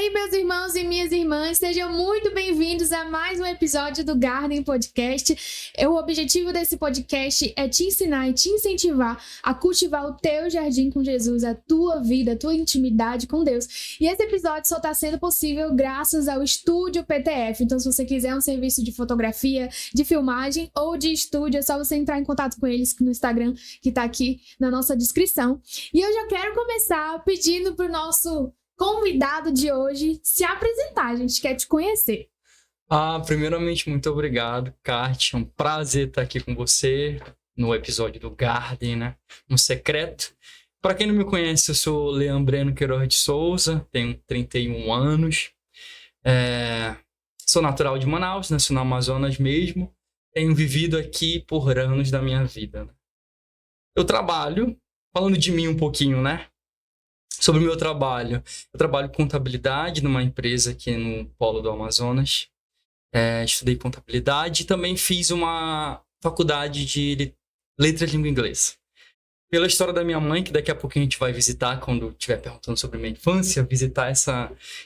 aí, meus irmãos e minhas irmãs, sejam muito bem-vindos a mais um episódio do Garden Podcast. O objetivo desse podcast é te ensinar e te incentivar a cultivar o teu jardim com Jesus, a tua vida, a tua intimidade com Deus. E esse episódio só está sendo possível graças ao Estúdio PTF. Então, se você quiser um serviço de fotografia, de filmagem ou de estúdio, é só você entrar em contato com eles no Instagram, que está aqui na nossa descrição. E eu já quero começar pedindo para o nosso convidado de hoje se apresentar. A gente quer te conhecer. Primeiramente, muito obrigado, Kátia. É um prazer estar aqui com você no episódio do Garden, né? Um secreto. Para quem não me conhece, eu sou Leandreno Queiroz de Souza, tenho 31 anos. Sou natural de Manaus, nasci no Amazonas mesmo. Tenho vivido aqui por anos da minha vida, né? Eu trabalho, falando de mim um pouquinho, né? Sobre o meu trabalho. Eu trabalho com contabilidade numa empresa aqui no Polo do Amazonas. Estudei contabilidade e também fiz uma faculdade de letras de língua inglesa. Pela história da minha mãe, que daqui a pouco a gente vai visitar quando estiver perguntando sobre minha infância, visitar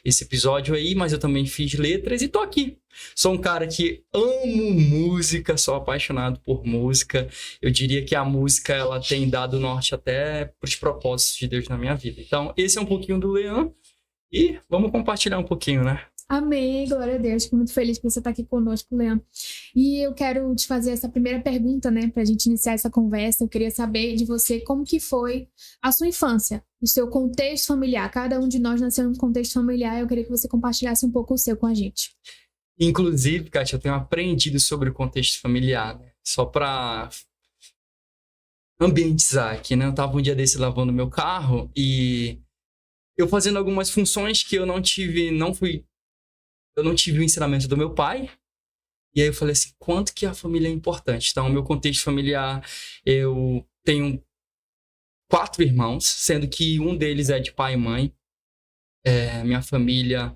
esse episódio aí, mas eu também fiz letras e tô aqui. Sou um cara que amo música, sou apaixonado por música. Eu diria que a música, ela tem dado norte até para os propósitos de Deus na minha vida. Então, esse é um pouquinho do Leandro e vamos compartilhar um pouquinho, né? Amém, glória a Deus. Fico muito feliz por você estar aqui conosco, Leandro. E eu quero te fazer essa primeira pergunta, né, pra gente iniciar essa conversa. Eu queria saber de você como que foi a sua infância, o seu contexto familiar. Cada um de nós nasceu em um contexto familiar. Eu queria que você compartilhasse um pouco o seu com a gente. Inclusive, Kátia, eu tenho aprendido sobre o contexto familiar, né? Só pra ambientizar aqui, né? Eu tava um dia desse lavando meu carro e eu fazendo algumas funções que eu não tive o ensinamento do meu pai. E aí eu falei assim, quanto que a família é importante? Então, o meu contexto familiar, eu tenho 4 irmãos, sendo que um deles é de pai e mãe. Minha família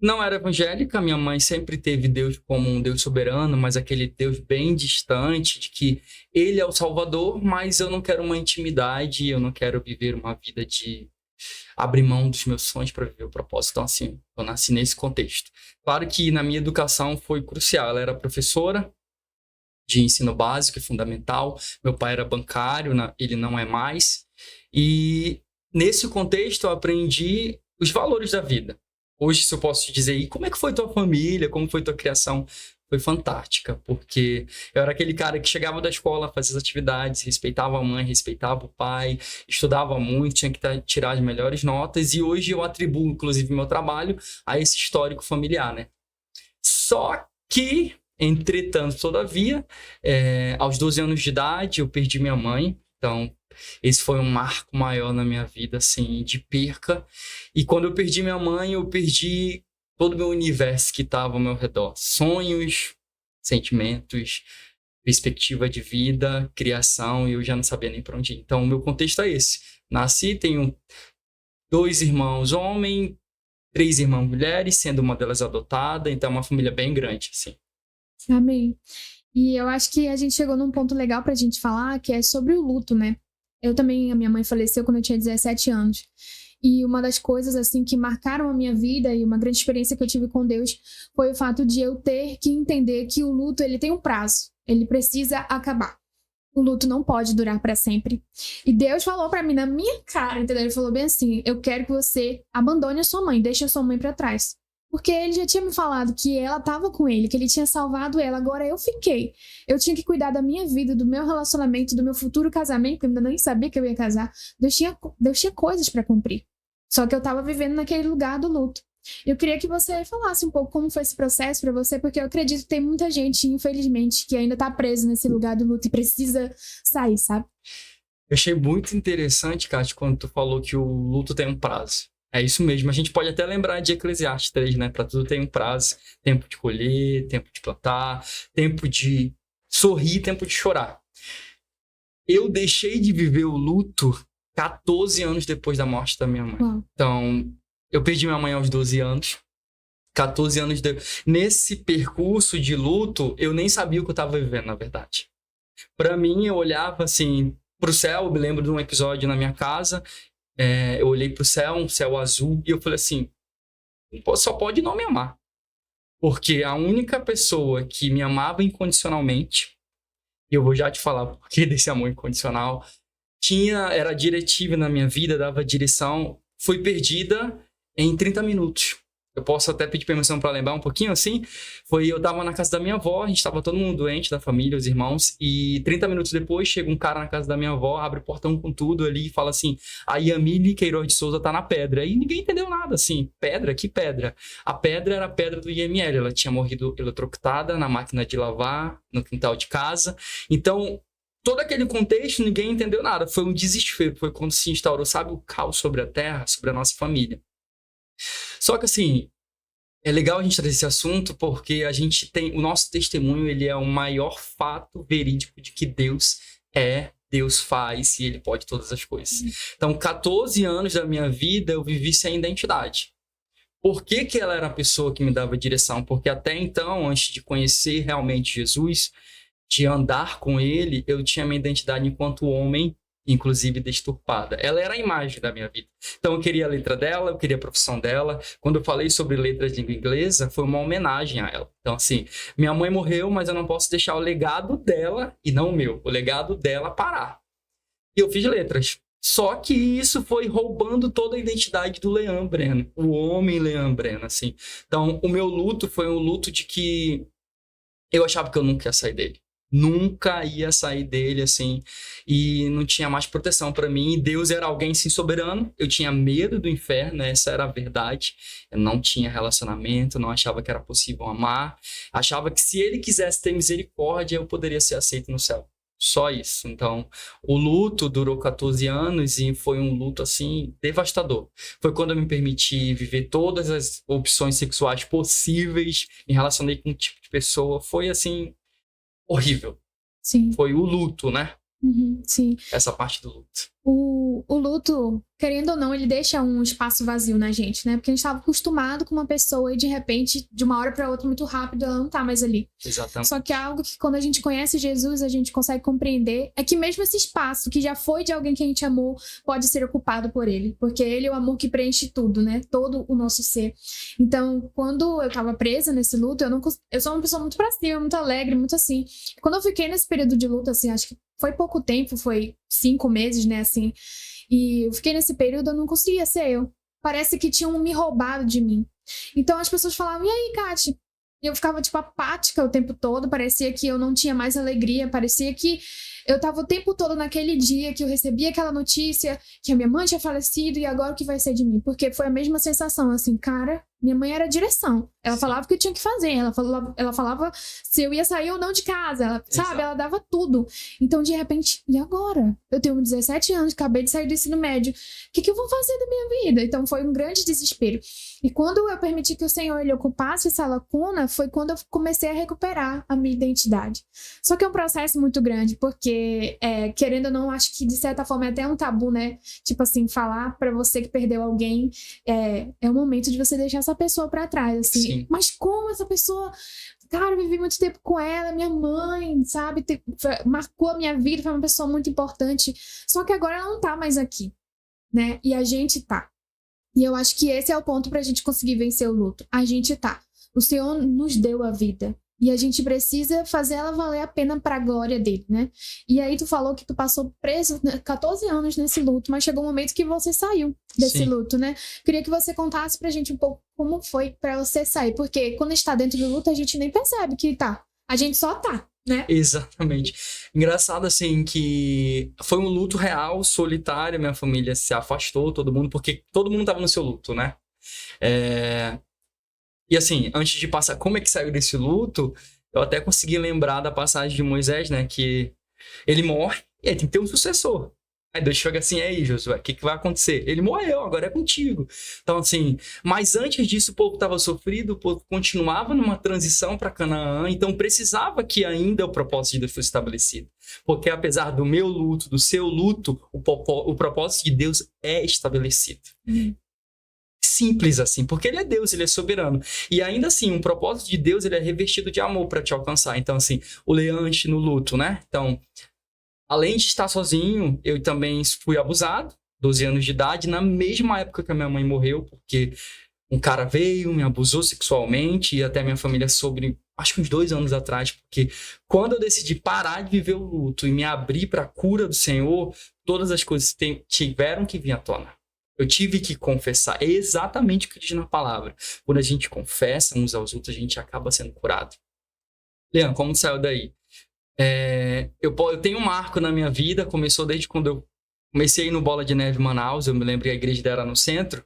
não era evangélica, minha mãe sempre teve Deus como um Deus soberano, mas aquele Deus bem distante, de que ele é o Salvador, mas eu não quero uma intimidade, eu não quero viver uma vida de abrir mão dos meus sonhos para viver o propósito. Então, assim, eu nasci nesse contexto. Claro que na minha educação foi crucial. Ela era professora de ensino básico e fundamental. Meu pai era bancário, ele não é mais. E nesse contexto eu aprendi os valores da vida. Hoje, se eu posso te dizer, e como é que foi tua família? Como foi tua criação? Foi fantástica, porque eu era aquele cara que chegava da escola, fazia as atividades, respeitava a mãe, respeitava o pai, estudava muito, tinha que tirar as melhores notas, e hoje eu atribuo, inclusive, meu trabalho a esse histórico familiar, né? Só que, entretanto, todavia, aos 12 anos de idade, eu perdi minha mãe, então esse foi um marco maior na minha vida, assim, de perca. E quando eu perdi minha mãe, eu perdi todo o meu universo que estava ao meu redor. Sonhos, sentimentos, perspectiva de vida, criação, e eu já não sabia nem para onde ir. Então, o meu contexto é esse. Nasci, tenho 2 irmãos homens, 3 irmãs mulheres, sendo uma delas adotada. Então, é uma família bem grande, assim. Amém. E eu acho que a gente chegou num ponto legal pra gente falar, que é sobre o luto, né? A minha mãe faleceu quando eu tinha 17 anos. E uma das coisas, assim, que marcaram a minha vida e uma grande experiência que eu tive com Deus foi o fato de eu ter que entender que o luto, ele tem um prazo. Ele precisa acabar. O luto não pode durar para sempre. E Deus falou para mim na minha cara, entendeu? Ele falou bem assim, eu quero que você abandone a sua mãe, deixe a sua mãe para trás. Porque ele já tinha me falado que ela estava com ele, que ele tinha salvado ela, agora eu fiquei. Eu tinha que cuidar da minha vida, do meu relacionamento, do meu futuro casamento, porque eu ainda nem sabia que eu ia casar. Deus tinha coisas para cumprir. Só que eu estava vivendo naquele lugar do luto. Eu queria que você falasse um pouco como foi esse processo para você, porque eu acredito que tem muita gente, infelizmente, que ainda está presa nesse lugar do luto e precisa sair, sabe? Eu achei muito interessante, Kátia, quando tu falou que o luto tem um prazo. É isso mesmo. A gente pode até lembrar de Eclesiastes 3, né? Para tudo tem um prazo. Tempo de colher, tempo de plantar, tempo de sorrir, tempo de chorar. Eu deixei de viver o luto 14 anos depois da morte da minha mãe. Uau. Então, eu perdi minha mãe aos 12 anos. 14 anos nesse percurso de luto, eu nem sabia o que eu estava vivendo, na verdade. Para mim, eu olhava assim pro céu. Eu me lembro de um episódio na minha casa. Eu olhei pro céu, um céu azul, e eu falei assim, só pode não me amar. Porque a única pessoa que me amava incondicionalmente, e eu vou já te falar o porquê desse amor incondicional, era diretiva na minha vida, dava direção, foi perdida em 30 minutos. Eu posso até pedir permissão para lembrar um pouquinho, assim. Eu tava na casa da minha avó, a gente tava todo mundo doente, da família, os irmãos, e 30 minutos depois chega um cara na casa da minha avó, abre o portão com tudo ali e fala assim, a Yamile Queiroz de Souza tá na pedra. E ninguém entendeu nada, assim, pedra? Que pedra? A pedra era a pedra do IML, ela tinha morrido eletrocutada na máquina de lavar, no quintal de casa. Então, todo aquele contexto, ninguém entendeu nada, foi um desespero, foi quando se instaurou, sabe, o caos sobre a terra, sobre a nossa família. Só que, assim, é legal a gente trazer esse assunto porque a gente tem... O nosso testemunho, ele é o maior fato verídico de que Deus Deus faz e Ele pode todas as coisas. Então, 14 anos da minha vida, eu vivi sem identidade. Por que que ela era a pessoa que me dava direção? Porque até então, antes de conhecer realmente Jesus, de andar com Ele, eu tinha minha identidade enquanto homem, inclusive deturpada. Ela era a imagem da minha vida. Então eu queria a letra dela, eu queria a profissão dela. Quando eu falei sobre letras de língua inglesa, foi uma homenagem a ela. Então assim, minha mãe morreu, mas eu não posso deixar o legado dela, e não o meu, o legado dela parar. E eu fiz letras. Só que isso foi roubando toda a identidade do Leandro Breno, o homem Leandro Breno, assim. Então o meu luto foi um luto de que eu achava que eu nunca ia sair dele. Nunca ia sair dele, assim, e não tinha mais proteção para mim. Deus era alguém, sim, soberano. Eu tinha medo do inferno, essa era a verdade. Eu não tinha relacionamento, não achava que era possível amar. Achava que se Ele quisesse ter misericórdia, eu poderia ser aceito no céu. Só isso. Então, o luto durou 14 anos e foi um luto, assim, devastador. Foi quando eu me permiti viver todas as opções sexuais possíveis, me relacionei com um tipo de pessoa. Foi, assim, horrível. Sim. Foi o luto, né? Sim. Essa parte do luto. O luto, querendo ou não, ele deixa um espaço vazio na gente, né? Porque a gente estava acostumado com uma pessoa e de repente, de uma hora para outra, muito rápido, ela não tá mais ali. Exatamente. Só que é algo que quando a gente conhece Jesus, a gente consegue compreender é que mesmo esse espaço que já foi de alguém que a gente amou, pode ser ocupado por ele. Porque ele é o amor que preenche tudo, né? Todo o nosso ser. Então, quando eu tava presa nesse luto, eu sou uma pessoa muito pra cima, muito alegre, muito assim. Quando eu fiquei nesse período de luto, assim, acho que foi pouco tempo, foi 5 meses, né, assim. E eu fiquei nesse período, eu não conseguia ser eu. Parece que tinham me roubado de mim. Então as pessoas falavam, e aí, Kati? E eu ficava, tipo, apática o tempo todo. Parecia que eu não tinha mais alegria. Parecia que eu tava o tempo todo naquele dia que eu recebi aquela notícia que a minha mãe tinha falecido e agora o que vai ser de mim? Porque foi a mesma sensação, assim, cara, minha mãe era a direção. Ela falava o que eu tinha que fazer. Ela falava se eu ia sair ou não de casa. Ela, sabe? Ela dava tudo. Então, de repente, e agora? Eu tenho 17 anos, acabei de sair do ensino médio. O que eu vou fazer da minha vida? Então, foi um grande desespero. E quando eu permiti que o Senhor ele ocupasse essa lacuna, foi quando eu comecei a recuperar a minha identidade. Só que é um processo muito grande, porque, querendo ou não, acho que de certa forma é até um tabu, né? Tipo assim, falar pra você que perdeu alguém, é o momento de você deixar essa pessoa pra trás, assim. Sim. Mas como essa pessoa... Cara, eu vivi muito tempo com ela, minha mãe, sabe? Marcou a minha vida, foi uma pessoa muito importante. Só que agora ela não tá mais aqui, né? E a gente tá. E eu acho que esse é o ponto pra gente conseguir vencer o luto. A gente tá. O Senhor nos deu a vida. E a gente precisa fazer ela valer a pena pra glória dele, né? E aí tu falou que tu passou preso 14 anos nesse luto, mas chegou um momento que você saiu desse luto, né? Queria que você contasse pra gente um pouco como foi pra você sair. Porque quando a gente tá dentro do luto, a gente nem percebe que tá. A gente só tá, né? Exatamente. Engraçado, assim, que foi um luto real, solitário. Minha família se afastou, todo mundo, porque todo mundo tava no seu luto, né? E assim, antes de passar como é que saiu desse luto, eu até consegui lembrar da passagem de Moisés, né? Que ele morre e aí tem que ter um sucessor. Aí Deus chega assim, aí Josué, o que vai acontecer? Ele morreu, agora é contigo. Então assim, mas antes disso o povo estava sofrido, o povo continuava numa transição para Canaã, então precisava que ainda o propósito de Deus fosse estabelecido. Porque apesar do meu luto, do seu luto, o propósito de Deus é estabelecido. Simples assim, porque ele é Deus, ele é soberano. E ainda assim, um propósito de Deus, ele é revestido de amor para te alcançar. Então assim, o Leante no luto, né? Então, além de estar sozinho, eu também fui abusado, 12 anos de idade, na mesma época que a minha mãe morreu, porque Um cara veio, me abusou sexualmente e até minha família soube, acho que uns 2 anos atrás, porque quando eu decidi parar de viver o luto e me abrir para a cura do Senhor, todas as coisas tiveram que vir à tona. Eu tive que confessar. É exatamente o que diz na palavra. Quando a gente confessa uns aos outros, a gente acaba sendo curado. Leandro, como saiu daí? Eu tenho um marco na minha vida, começou desde quando eu comecei no Bola de Neve Manaus, eu me lembro que a igreja era no centro,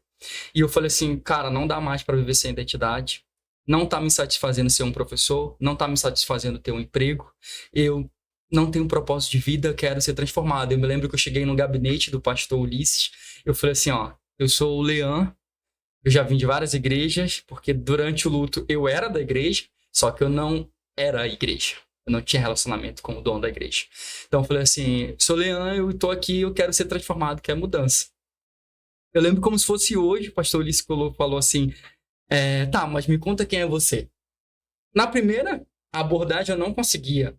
e eu falei assim, cara, não dá mais para viver sem identidade, não tá me satisfazendo ser um professor, não tá me satisfazendo ter um emprego, eu não tenho um propósito de vida, quero ser transformado. Eu me lembro que eu cheguei no gabinete do pastor Ulisses, eu falei assim, ó, eu sou o Leandro, eu já vim de várias igrejas, porque durante o luto eu era da igreja, só que eu não era a igreja. Eu não tinha relacionamento com o dono da igreja. Então eu falei assim, sou Leandro, eu tô aqui, eu quero ser transformado, quero mudança. Eu lembro como se fosse hoje, o pastor Ulisses falou assim, tá, mas me conta quem é você. Na primeira abordagem eu não conseguia.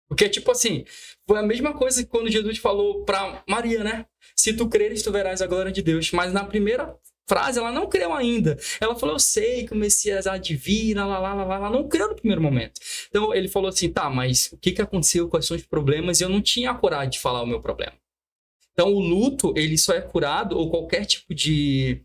Porque, tipo assim, foi a mesma coisa que quando Jesus falou pra Maria, né? Se tu creres, tu verás a glória de Deus. Mas na primeira frase, ela não creu ainda. Ela falou, eu sei que o Messias há de vir, ela não creu no primeiro momento. Então, ele falou assim, tá, mas o que aconteceu, quais são os problemas? E eu não tinha a coragem de falar o meu problema. Então, o luto, ele só é curado, ou qualquer tipo de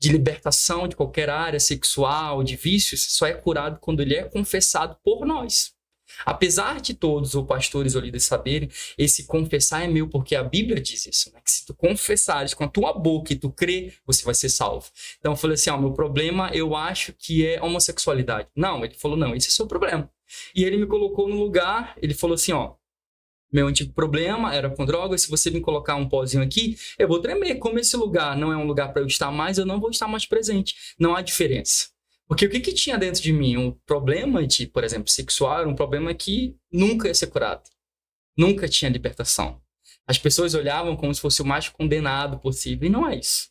libertação de qualquer área sexual, de vícios, só é curado quando ele é confessado por nós. Apesar de todos os pastores ou líderes saberem, esse confessar é meu, porque a Bíblia diz isso, né? Que se tu confessares com a tua boca e tu crê, você vai ser salvo. Então eu falei assim, meu problema eu acho que é homossexualidade. Não, ele falou, não, esse é o seu problema. E ele me colocou no lugar, ele falou assim, meu antigo problema era com drogas, se você me colocar um pozinho aqui, eu vou tremer. Como esse lugar não é um lugar para eu estar mais, eu não vou estar mais presente. Não há diferença. Porque o que tinha dentro de mim? Um problema de, por exemplo, sexual, era um problema que nunca ia ser curado. Nunca tinha libertação. As pessoas olhavam como se fosse o mais condenado possível, e não é isso.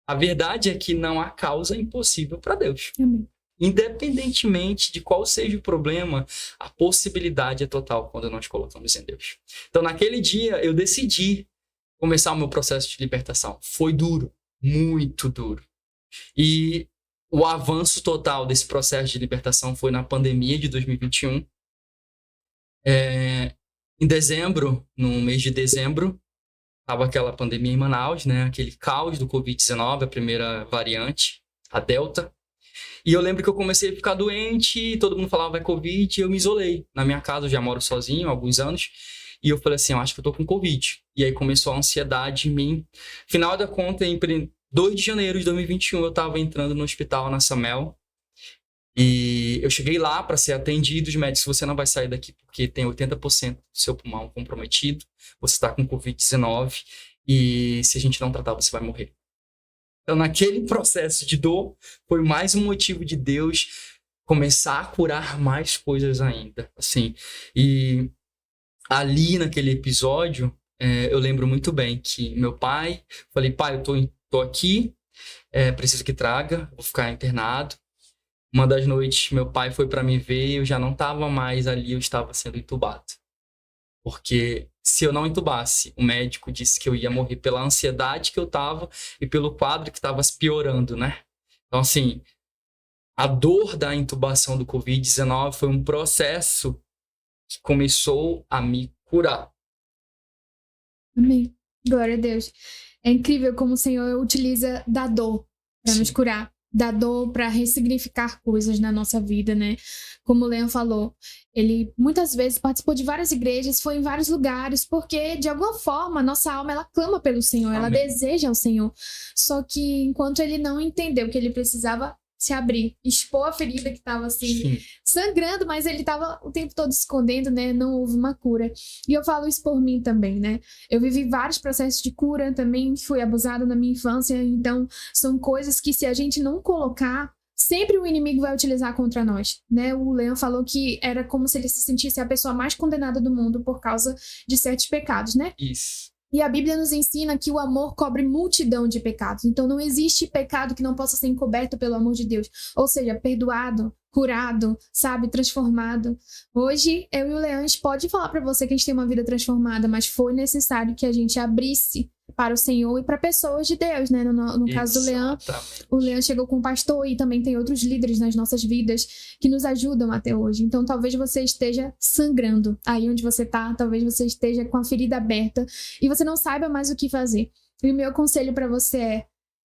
A verdade é que não há causa impossível para Deus. Amém. Independentemente de qual seja o problema, a possibilidade é total quando nós colocamos em Deus. Então, naquele dia, eu decidi começar o meu processo de libertação. Foi duro, muito duro. E o avanço total desse processo de libertação foi na pandemia de 2021. Em dezembro, no mês de dezembro, estava aquela pandemia em Manaus, né? Aquele caos do Covid-19, a primeira variante, a Delta. E eu lembro que eu comecei a ficar doente, todo mundo falava é Covid, e eu me isolei. Na minha casa, eu já moro sozinho há alguns anos, e eu falei assim, eu acho que eu tô com Covid. E aí começou a ansiedade em mim. Final da conta, em 2 de janeiro de 2021, eu estava entrando no hospital na Samel, e eu cheguei lá para ser atendido. Os médicos, você não vai sair daqui porque tem 80% do seu pulmão comprometido, você está com Covid-19, e se a gente não tratar, você vai morrer. Então, naquele processo de dor, foi mais um motivo de Deus começar a curar mais coisas ainda, assim. E ali, naquele episódio, eu lembro muito bem que meu pai... Falei, pai, eu tô aqui, preciso que traga, vou ficar internado. Uma das noites, meu pai foi para me ver, eu já não estava mais ali, eu estava sendo entubado. Porque se eu não entubasse, o médico disse que eu ia morrer pela ansiedade que eu estava e pelo quadro que estava piorando, né? Então, assim, a dor da intubação do Covid-19 foi um processo que começou a me curar. Amém. Glória a Deus. É incrível como o Senhor utiliza da dor para nos curar. Da dor para ressignificar coisas na nossa vida, né? Como o Leon falou, ele muitas vezes participou de várias igrejas, foi em vários lugares, porque de alguma forma a nossa alma ela clama pelo Senhor, ela deseja o Senhor. Só que enquanto ele não entendeu que ele precisava se abrir, expor a ferida que estava assim, sangrando, mas ele estava o tempo todo escondendo, né? Não houve uma cura. E eu falo isso por mim também, né? Eu vivi vários processos de cura também, fui abusada na minha infância, então são coisas que se a gente não colocar, sempre o inimigo vai utilizar contra nós, né? O Leon falou que era como se ele se sentisse a pessoa mais condenada do mundo por causa de certos pecados, né? Isso. E a Bíblia nos ensina que o amor cobre multidão de pecados. Então não existe pecado que não possa ser encoberto pelo amor de Deus. Ou seja, perdoado, curado, sabe, transformado. Hoje, eu e o Leandro pode falar para você que a gente tem uma vida transformada, mas foi necessário que a gente abrisse para o Senhor e para pessoas de Deus, né? No caso do Leão, o Leão chegou com o pastor e também tem outros líderes nas nossas vidas que nos ajudam até hoje. Então, talvez você esteja sangrando aí onde você tá, talvez você esteja com a ferida aberta e você não saiba mais o que fazer. E o meu conselho para você é: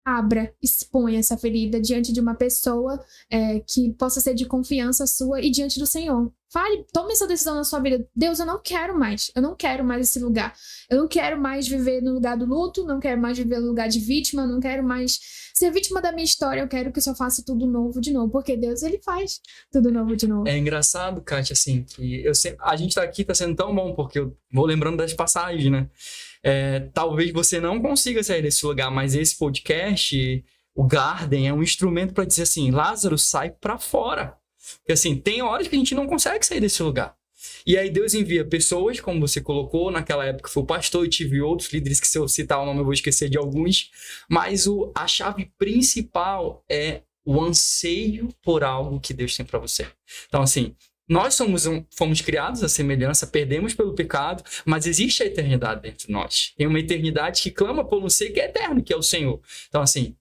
abra, exponha essa ferida diante de uma pessoa que possa ser de confiança sua e diante do Senhor. Fale, tome essa decisão na sua vida. Deus, eu não quero mais esse lugar. Eu não quero mais viver no lugar do luto, não quero mais viver no lugar de vítima, não quero mais ser vítima da minha história. Eu quero que o Senhor faça tudo novo de novo, porque Deus, Ele faz tudo novo de novo. É engraçado, Kátia, assim, que a gente tá aqui, tá sendo tão bom, porque eu vou lembrando das passagens, né? Talvez você não consiga sair desse lugar, mas esse podcast, o Garden, é um instrumento para dizer assim: Lázaro, sai para fora. Porque assim, tem horas que a gente não consegue sair desse lugar. E aí Deus envia pessoas, como você colocou, naquela época foi o pastor, e tive outros líderes que, se eu citar o nome eu vou esquecer de alguns, mas a chave principal é o anseio por algo que Deus tem para você. Então assim, nós fomos criados à semelhança, perdemos pelo pecado, mas existe a eternidade dentro de nós. Tem uma eternidade que clama por um ser que é eterno, que é o Senhor. Então assim,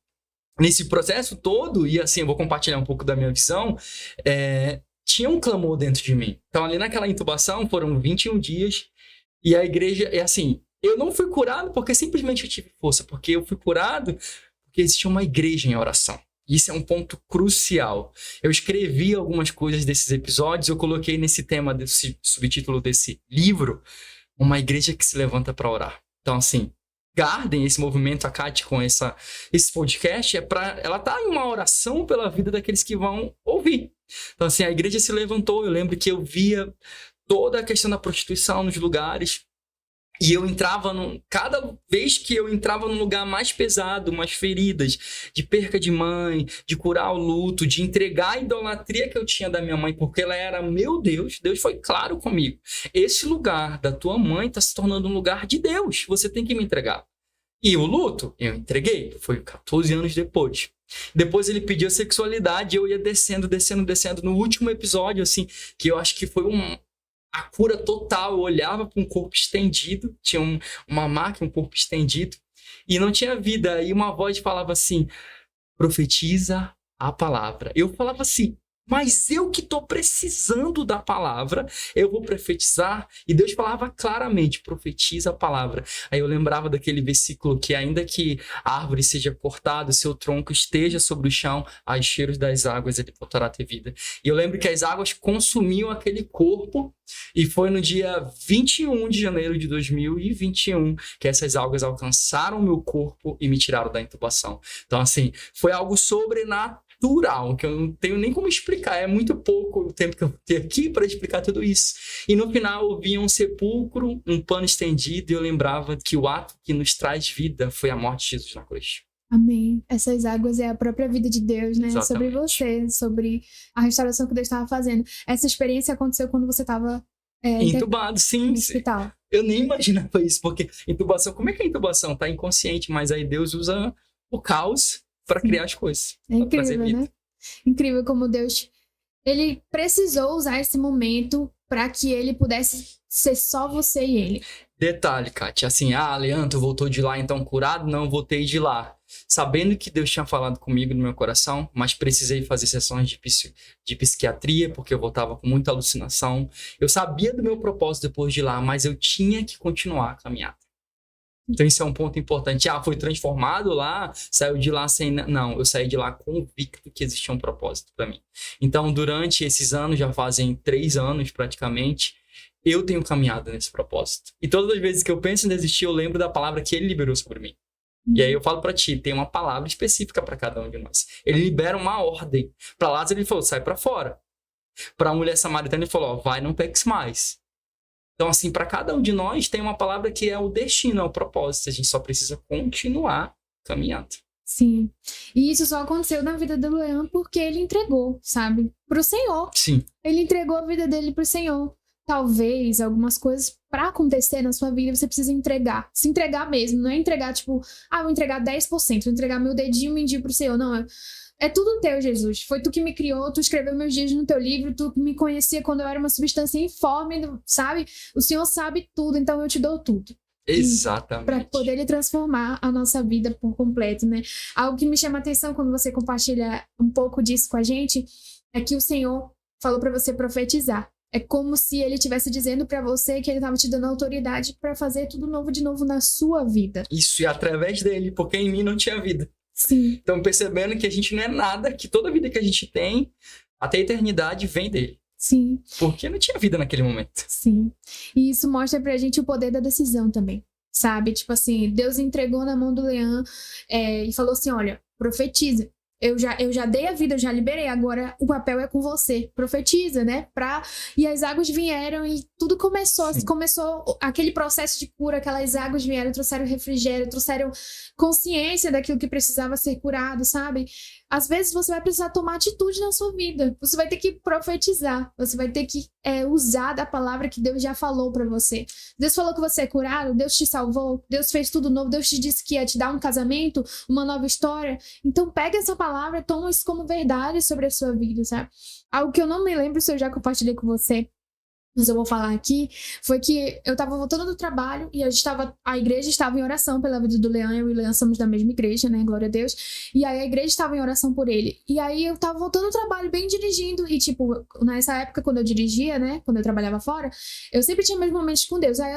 nesse processo todo, e assim, eu vou compartilhar um pouco da minha visão, tinha um clamor dentro de mim. Então, ali naquela intubação, foram 21 dias, e a igreja, assim, eu não fui curado porque simplesmente eu tive força, porque eu fui curado porque existia uma igreja em oração. Isso é um ponto crucial. Eu escrevi algumas coisas desses episódios, eu coloquei nesse tema, desse subtítulo desse livro, uma igreja que se levanta para orar. Então, assim, Garden, esse movimento, a Kátia com esse podcast, ela tá em uma oração pela vida daqueles que vão ouvir. Então, assim, a igreja se levantou. Eu lembro que eu via toda a questão da prostituição nos lugares. E eu entrava cada vez que eu entrava num lugar mais pesado, umas feridas de perca de mãe, de curar o luto, de entregar a idolatria que eu tinha da minha mãe, porque ela era meu Deus. Deus foi claro comigo: esse lugar da tua mãe está se tornando um lugar de Deus, você tem que me entregar. E o luto, eu entreguei, foi 14 anos depois. Depois ele pediu a sexualidade, eu ia descendo. No último episódio, assim, que eu acho que foi a cura total. Eu olhava para um corpo estendido, tinha uma máquina, um corpo estendido, e não tinha vida. E uma voz falava assim: profetiza a palavra. Eu falava assim: mas eu que estou precisando da palavra, eu vou profetizar. E Deus falava claramente: profetiza a palavra. Aí eu lembrava daquele versículo que ainda que a árvore seja cortada, seu tronco esteja sobre o chão, aos cheiros das águas ele voltará a ter vida. E eu lembro que as águas consumiam aquele corpo, e foi no dia 21 de janeiro de 2021 que essas algas alcançaram o meu corpo e me tiraram da intubação. Então assim, foi algo sobrenatural, que eu não tenho nem como explicar. É muito pouco o tempo que eu tenho aqui para explicar tudo isso. E no final eu via um sepulcro, um pano estendido, e eu lembrava que o ato que nos traz vida foi a morte de Jesus na cruz. Amém. Essas águas é a própria vida de Deus, né? Exatamente. Sobre você, sobre a restauração que Deus estava fazendo. Essa experiência aconteceu quando você estava entubado, sim. No hospital. Eu nem imaginava isso, porque intubação, como é que é intubação? Tá inconsciente, mas aí Deus usa o caos para criar as coisas. É incrível, né? Incrível como Deus, ele precisou usar esse momento para que ele pudesse ser só você e ele. Detalhe, Kátia, assim, Leandro voltou de lá então curado? Não, voltei de lá, sabendo que Deus tinha falado comigo no meu coração, mas precisei fazer sessões de psiquiatria, porque eu voltava com muita alucinação. Eu sabia do meu propósito depois de lá, mas eu tinha que continuar a caminhada. Então isso é um ponto importante. Foi transformado lá, saiu de lá sem... Não, eu saí de lá convicto que existia um propósito para mim. Então durante esses anos, já fazem 3 anos praticamente, eu tenho caminhado nesse propósito. E todas as vezes que eu penso em desistir, eu lembro da palavra que ele liberou sobre mim. E aí eu falo para ti, tem uma palavra específica para cada um de nós. Ele libera uma ordem. Para Lázaro ele falou: sai para fora. Para a mulher samaritana ele falou: vai, não peques mais. Então, assim, para cada um de nós tem uma palavra que é o destino, é o propósito. A gente só precisa continuar caminhando. Sim. E isso só aconteceu na vida do Leão porque ele entregou, sabe? Pro Senhor. Sim. Ele entregou a vida dele pro Senhor. Talvez algumas coisas para acontecer na sua vida você precisa entregar. Se entregar mesmo. Não é entregar, tipo, vou entregar 10%, vou entregar meu dedinho mindinho pro Senhor. Não, é tudo teu, Jesus. Foi tu que me criou, tu escreveu meus dias no teu livro, tu me conhecia quando eu era uma substância informe, sabe? O Senhor sabe tudo, então eu te dou tudo. Exatamente. Para poder ele transformar a nossa vida por completo, né? Algo que me chama a atenção quando você compartilha um pouco disso com a gente é que o Senhor falou para você profetizar. É como se ele estivesse dizendo para você que ele estava te dando autoridade para fazer tudo novo de novo na sua vida. Isso, e através dele, porque em mim não tinha vida. Sim. Então, percebendo que a gente não é nada, que toda a vida que a gente tem, até a eternidade, vem dele. Sim. Porque não tinha vida naquele momento. Sim. E isso mostra pra gente o poder da decisão também, sabe? Tipo assim, Deus entregou na mão do Leão e falou assim, olha, profetiza. Eu já dei a vida, eu já liberei, agora o papel é com você. Profetiza, né? E as águas vieram e tudo começou. Sim. Começou aquele processo de cura, aquelas águas vieram, trouxeram refrigério, trouxeram consciência daquilo que precisava ser curado, sabe? Às vezes você vai precisar tomar atitude na sua vida. Você vai ter que profetizar. Você vai ter que usar da palavra que Deus já falou pra você. Deus falou que você é curado, Deus te salvou, Deus fez tudo novo, Deus te disse que ia te dar um casamento, uma nova história. Então pega essa palavra, toma isso como verdade sobre a sua vida, sabe? Algo que eu não me lembro se eu já compartilhei com você, mas eu vou falar aqui, foi que eu tava voltando do trabalho e a igreja estava em oração pela vida do Leão. Eu e o Leão somos da mesma igreja, né? Glória a Deus. E aí a igreja estava em oração por ele. E aí eu tava voltando do trabalho, bem dirigindo. E tipo, nessa época, quando eu dirigia, né? Quando eu trabalhava fora, eu sempre tinha meus momentos com Deus. Aí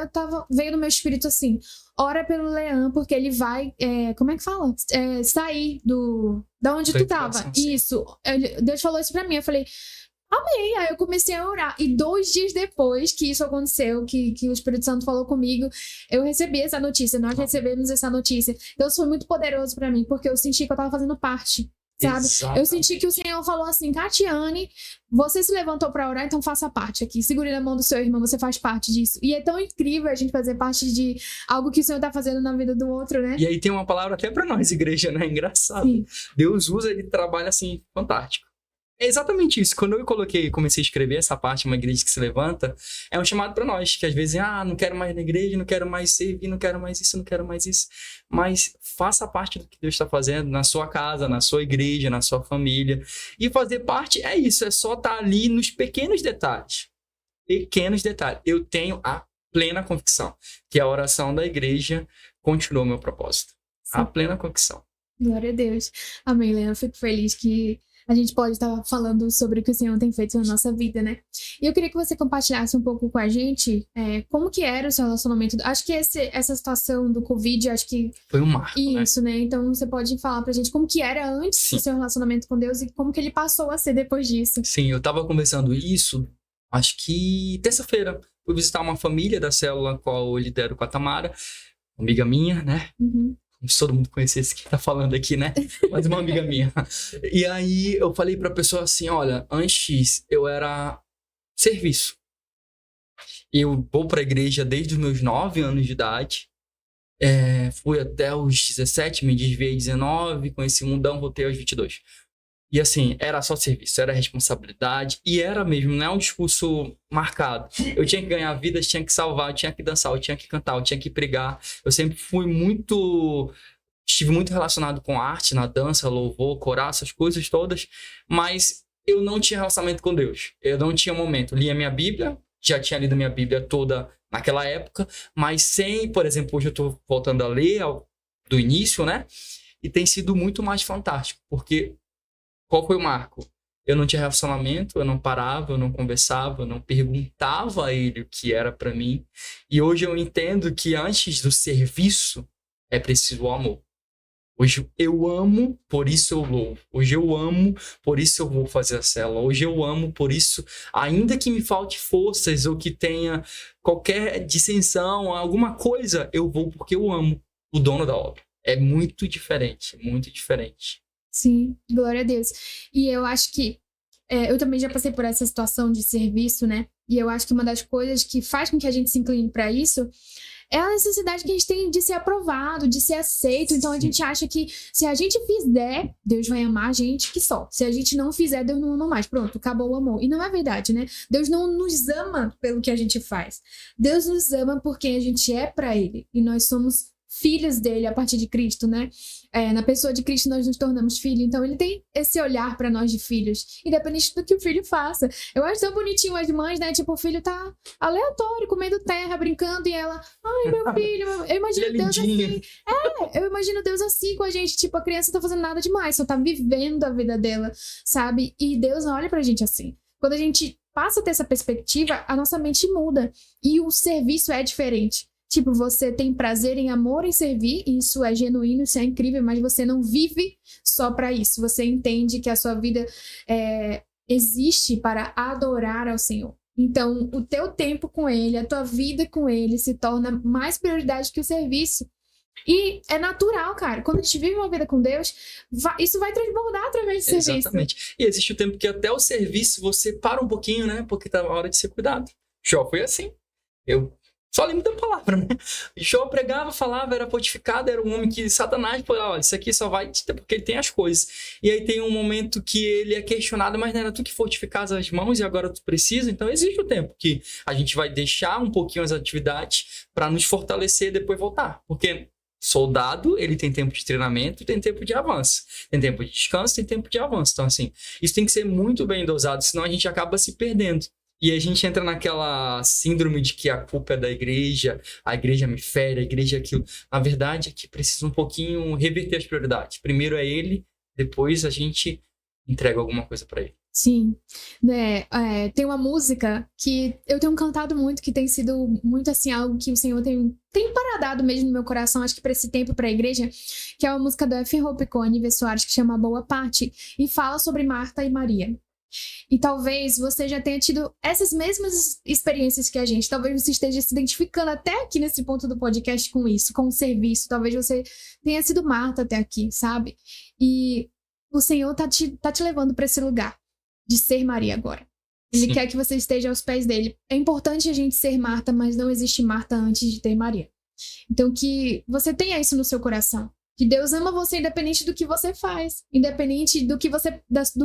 veio no meu espírito assim, ora pelo Leão, porque ele vai, como é que fala? Sair da onde tu tava. Isso. Deus falou isso pra mim. Eu falei, amém. Aí eu comecei a orar. E 2 dias depois que isso aconteceu, que o Espírito Santo falou comigo, eu recebi essa notícia. Nós recebemos essa notícia. Então isso foi muito poderoso pra mim, porque eu senti que eu tava fazendo parte, sabe? Exatamente. Eu senti que o Senhor falou assim, Catiane, você se levantou pra orar, então faça parte aqui. Segure na mão do seu irmão, você faz parte disso. E é tão incrível a gente fazer parte de algo que o Senhor tá fazendo na vida do outro, né? E aí tem uma palavra até pra nós, igreja, né? Engraçado. Sim. Deus usa, ele trabalha assim, fantástico. É exatamente isso. Quando eu comecei a escrever essa parte, uma igreja que se levanta, é um chamado para nós, que às vezes, não quero mais na igreja, não quero mais servir, não quero mais isso, não quero mais isso. Mas faça parte do que Deus está fazendo na sua casa, na sua igreja, na sua família. E fazer parte é isso, é só estar ali nos pequenos detalhes. Pequenos detalhes. Eu tenho a plena convicção que a oração da igreja continuou meu propósito. Sim. A plena convicção. Glória a Deus. Amém, Leandro. Eu fico feliz que a gente pode estar falando sobre o que o Senhor tem feito na nossa vida, né? E eu queria que você compartilhasse um pouco com a gente como que era o seu relacionamento. Acho que essa situação do Covid, acho que... Foi um marco, isso, né? Então você pode falar pra gente como que era antes Sim. do seu relacionamento com Deus e como que ele passou a ser depois disso. Sim, eu tava conversando isso, acho que terça-feira. Fui visitar uma família da célula a qual eu lidero com a Tamara, amiga minha, né? Uhum. Como se todo mundo conhecesse quem tá falando aqui, né? Mas uma amiga minha. E aí eu falei pra pessoa assim, olha, antes eu era serviço. Eu vou pra igreja desde os meus 9 anos de idade. Fui até os 17, me desviei 19, conheci o mundão, voltei aos 22. E assim, era só serviço, era responsabilidade. E era mesmo, não é um discurso marcado. Eu tinha que ganhar vidas, tinha que salvar, eu tinha que dançar, eu tinha que cantar, eu tinha que pregar. Eu sempre estive muito relacionado com arte, na dança, louvor, coral, essas coisas todas. Mas eu não tinha relacionamento com Deus. Eu não tinha momento. Lia minha Bíblia, já tinha lido minha Bíblia toda naquela época. Mas sem, por exemplo, hoje eu tô voltando a ler do início, né? E tem sido muito mais fantástico, porque... Qual foi o marco? Eu não tinha relacionamento, eu não parava, eu não conversava, eu não perguntava a ele o que era para mim. E hoje eu entendo que antes do serviço é preciso o amor. Hoje eu amo, por isso eu louvo. Hoje eu amo, por isso eu vou fazer a célula. Hoje eu amo, por isso, ainda que me falte forças ou que tenha qualquer dissensão, alguma coisa, eu vou porque eu amo o dono da obra. É muito diferente, muito diferente. Sim, glória a Deus. E eu acho que eu também já passei por essa situação de serviço, né? E eu acho que uma das coisas que faz com que a gente se incline para isso é a necessidade que a gente tem de ser aprovado, de ser aceito. Então a gente acha que se a gente fizer, Deus vai amar a gente que só. Se a gente não fizer, Deus não ama mais. Pronto, acabou o amor. E não é verdade, né? Deus não nos ama pelo que a gente faz. Deus nos ama porque a gente é para Ele. E nós somos filhos dele a partir de Cristo, né? Na pessoa de Cristo nós nos tornamos filhos. Então ele tem esse olhar pra nós de filhos, independente do que o filho faça. Eu acho tão bonitinho as mães, né? Tipo, o filho tá aleatório, comendo terra, brincando, e ela, ai, meu filho, eu imagino Deus assim. Eu imagino Deus assim com a gente. Tipo, a criança não tá fazendo nada demais, só tá vivendo a vida dela, sabe? E Deus olha pra gente assim. Quando a gente passa a ter essa perspectiva, a nossa mente muda. E o serviço é diferente. Tipo, você tem prazer em amor em servir, isso é genuíno, isso é incrível, mas você não vive só para isso. Você entende que a sua vida existe para adorar ao Senhor. Então, o teu tempo com Ele, a tua vida com Ele se torna mais prioridade que o serviço. E é natural, cara. Quando a gente vive uma vida com Deus, isso vai transbordar através do serviço. Exatamente. E existe o tempo que até o serviço você para um pouquinho, né? Porque tá na hora de ser cuidado. Jó foi assim. Eu só lembro da palavra, né? Jó pregava, falava, era fortificado, era um homem que Satanás foi lá, olha, isso aqui só vai porque ele tem as coisas. E aí tem um momento que ele é questionado, mas não era tu que fortificas as mãos e agora tu precisa? Então existe o tempo que a gente vai deixar um pouquinho as atividades para nos fortalecer e depois voltar. Porque soldado, ele tem tempo de treinamento, tem tempo de avanço. Tem tempo de descanso, tem tempo de avanço. Então, assim, isso tem que ser muito bem dosado, senão a gente acaba se perdendo. E a gente entra naquela síndrome de que a culpa é da igreja, a igreja me fere, a igreja é aquilo. Na verdade, é que precisa um pouquinho reverter as prioridades. Primeiro é ele, depois a gente entrega alguma coisa para ele. Sim, tem uma música que eu tenho cantado muito, que tem sido muito assim, algo que o Senhor tem paradado mesmo no meu coração, acho que para esse tempo, para a igreja, que é uma música do F. Hope com a Nive Soares, que chama Boa Parte, e fala sobre Marta e Maria. E talvez você já tenha tido essas mesmas experiências que a gente, talvez você esteja se identificando até aqui nesse ponto do podcast com isso, com o serviço, talvez você tenha sido Marta até aqui, sabe? E o Senhor tá te levando para esse lugar de ser Maria agora. Ele Sim. quer que você esteja aos pés dele. É importante a gente ser Marta, mas não existe Marta antes de ter Maria. Então que você tenha isso no seu coração. Que Deus ama você independente do que você faz. Independente do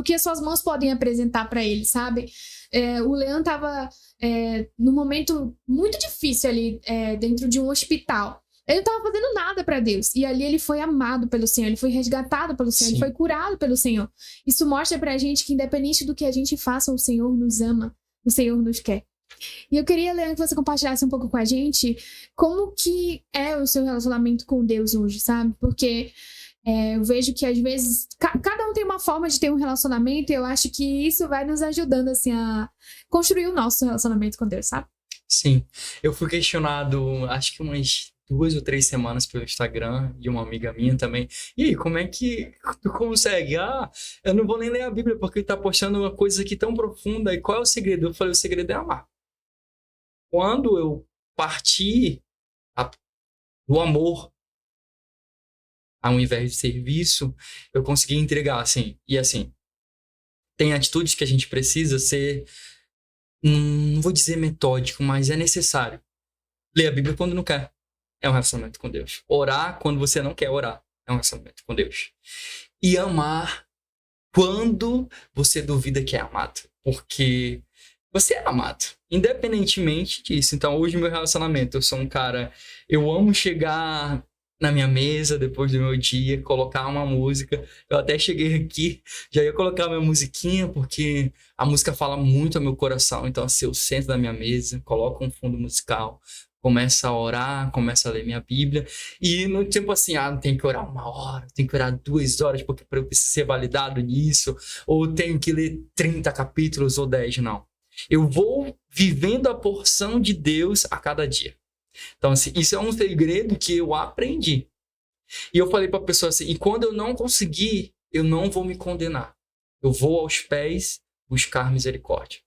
que as suas mãos podem apresentar para ele, sabe? O Leão estava num momento muito difícil ali, dentro de um hospital. Ele não estava fazendo nada para Deus. E ali ele foi amado pelo Senhor, ele foi resgatado pelo Senhor, Sim. ele foi curado pelo Senhor. Isso mostra pra gente que independente do que a gente faça, o Senhor nos ama, o Senhor nos quer. E eu queria, Leandro, que você compartilhasse um pouco com a gente como que é o seu relacionamento com Deus hoje, sabe? Porque eu vejo que às vezes cada um tem uma forma de ter um relacionamento e eu acho que isso vai nos ajudando assim a construir o nosso relacionamento com Deus, sabe? Sim, eu fui questionado, acho que umas 2 ou 3 semanas pelo Instagram de uma amiga minha também. E aí, como é que tu consegue? Eu não vou nem ler a Bíblia porque tá postando uma coisa aqui tão profunda. E qual é o segredo? Eu falei, o segredo é amar. Quando eu parti do amor ao invés de serviço, eu consegui entregar, assim. E assim, tem atitudes que a gente precisa ser, não vou dizer metódico, mas é necessário. Ler a Bíblia quando não quer. É um relacionamento com Deus. Orar quando você não quer orar. É um relacionamento com Deus. E amar quando você duvida que é amado. Porque você é amado. Independentemente disso. Então, hoje, meu relacionamento, eu sou um cara... Eu amo chegar na minha mesa, depois do meu dia, colocar uma música. Eu até cheguei aqui, já ia colocar minha musiquinha, porque a música fala muito ao meu coração. Então, assim, eu sento na minha mesa, coloco um fundo musical, começo a orar, começo a ler minha Bíblia. E no tempo assim, não tem que orar 1 hora, tem que orar 2 horas, porque eu preciso ser validado nisso. Ou tenho que ler 30 capítulos ou 10, não. Eu vou vivendo a porção de Deus a cada dia. Então, assim, isso é um segredo que eu aprendi. E eu falei para a pessoa assim, e quando eu não conseguir, eu não vou me condenar. Eu vou aos pés buscar misericórdia.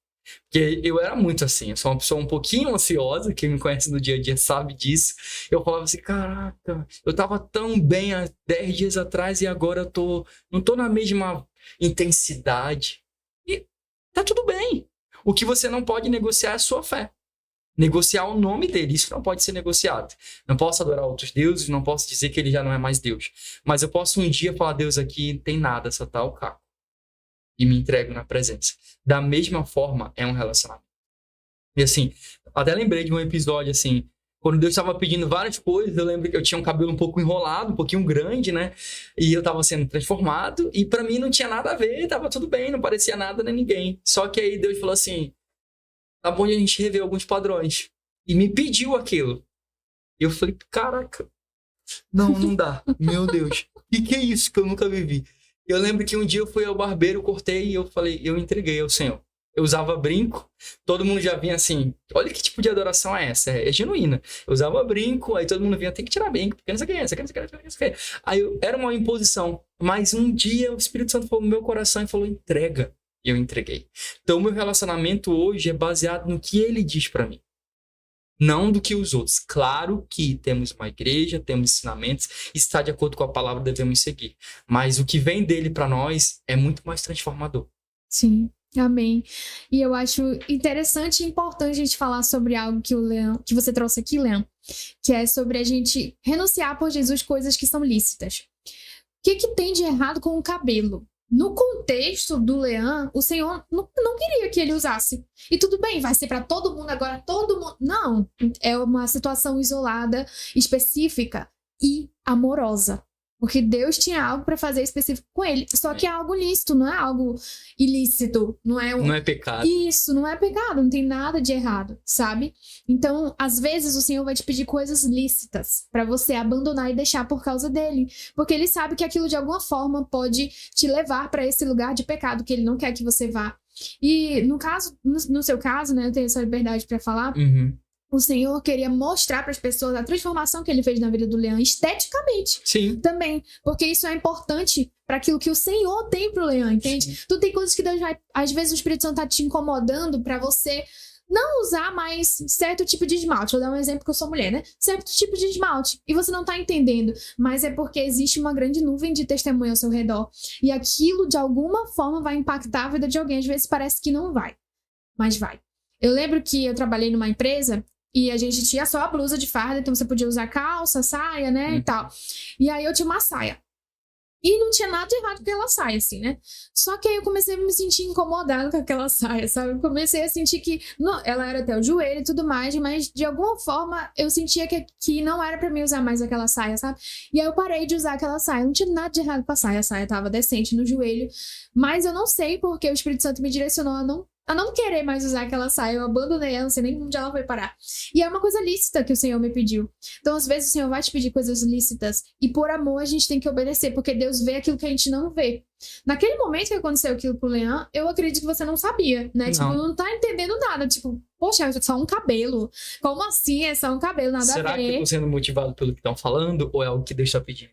Porque eu era muito assim, eu sou uma pessoa um pouquinho ansiosa, quem me conhece no dia a dia sabe disso. Eu falava assim, caraca, eu tava tão bem há 10 dias atrás e agora eu não tô na mesma intensidade. E tá tudo bem. O que você não pode negociar é a sua fé. Negociar o nome dele, isso não pode ser negociado. Não posso adorar outros deuses, não posso dizer que ele já não é mais Deus. Mas eu posso um dia falar, Deus, aqui não tem nada, só tá o caco. E me entrego na presença. Da mesma forma, é um relacionamento. E assim, até lembrei de um episódio assim, Quando Deus estava pedindo várias coisas, eu lembro que eu tinha um cabelo um pouco enrolado, um pouquinho grande, né? E eu estava sendo transformado, e para mim não tinha nada a ver, tava tudo bem, não parecia nada nem ninguém. Só que aí Deus falou assim, tá bom de a gente rever alguns padrões. E me pediu aquilo. E eu falei, caraca, não dá. Meu Deus, o que é isso que eu nunca vivi? Eu lembro que um dia eu fui ao barbeiro, cortei e eu falei, eu entreguei ao Senhor. Eu usava brinco, todo mundo já vinha assim, olha que tipo de adoração é essa, é genuína. Eu usava brinco, aí todo mundo vinha, tem que tirar brinco, porque não sei o que, não sei o que. Aí era uma imposição, mas um dia o Espírito Santo falou no meu coração e falou, entrega. E eu entreguei. Então o meu relacionamento hoje é baseado no que ele diz pra mim. Não do que os outros. Claro que temos uma igreja, temos ensinamentos, está de acordo com a palavra, devemos seguir. Mas o que vem dele pra nós é muito mais transformador. Sim. Amém. E eu acho interessante e importante a gente falar sobre algo que você trouxe aqui, Leão, que é sobre a gente renunciar por Jesus coisas que são lícitas. O que tem de errado com o cabelo? No contexto do Leão, o Senhor não queria que ele usasse. E tudo bem, vai ser para todo mundo agora, todo mundo. Não, é uma situação isolada, específica e amorosa. Porque Deus tinha algo para fazer específico com ele. Só que é algo lícito, não é algo ilícito. Não é pecado. Isso, não é pecado, não tem nada de errado, sabe? Então, às vezes, o Senhor vai te pedir coisas lícitas para você abandonar e deixar por causa dele. Porque ele sabe que aquilo, de alguma forma, pode te levar para esse lugar de pecado que ele não quer que você vá. E, no seu caso, né, eu tenho essa liberdade para falar... Uhum. O Senhor queria mostrar para as pessoas a transformação que ele fez na vida do Leão, esteticamente. Sim. Também. Porque isso é importante para aquilo que o Senhor tem pro Leão, entende? Sim. Tu tem coisas que Deus vai... Às vezes o Espírito Santo tá te incomodando para você não usar mais certo tipo de esmalte. Vou dar um exemplo que eu sou mulher, né? Certo tipo de esmalte. E você não tá entendendo. Mas é porque existe uma grande nuvem de testemunho ao seu redor. E aquilo, de alguma forma, vai impactar a vida de alguém. Às vezes parece que não vai. Mas vai. Eu lembro que eu trabalhei numa empresa... E a gente tinha só a blusa de farda, então você podia usar calça, saia, né, e tal. E aí eu tinha uma saia. E não tinha nada de errado com aquela saia, assim, né? Só que aí eu comecei a me sentir incomodada com aquela saia, sabe? Eu comecei a sentir que ela era até o joelho e tudo mais, mas de alguma forma eu sentia que não era pra mim usar mais aquela saia, sabe? E aí eu parei de usar aquela saia. Não tinha nada de errado com a saia tava decente no joelho. Mas eu não sei porque o Espírito Santo me direcionou a não querer mais usar aquela saia. Eu abandonei ela, não sei nem onde ela foi parar. E é uma coisa lícita que o Senhor me pediu. Então, às vezes, o Senhor vai te pedir coisas lícitas. E por amor, a gente tem que obedecer. Porque Deus vê aquilo que a gente não vê. Naquele momento que aconteceu aquilo pro Leão, eu acredito que você não sabia, né? Não. Tipo, não tá entendendo nada. Tipo, poxa, é só um cabelo. Como assim? É só um cabelo, nada a ver. Será que eu tô sendo motivado pelo que estão falando? Ou é algo que Deus tá pedindo?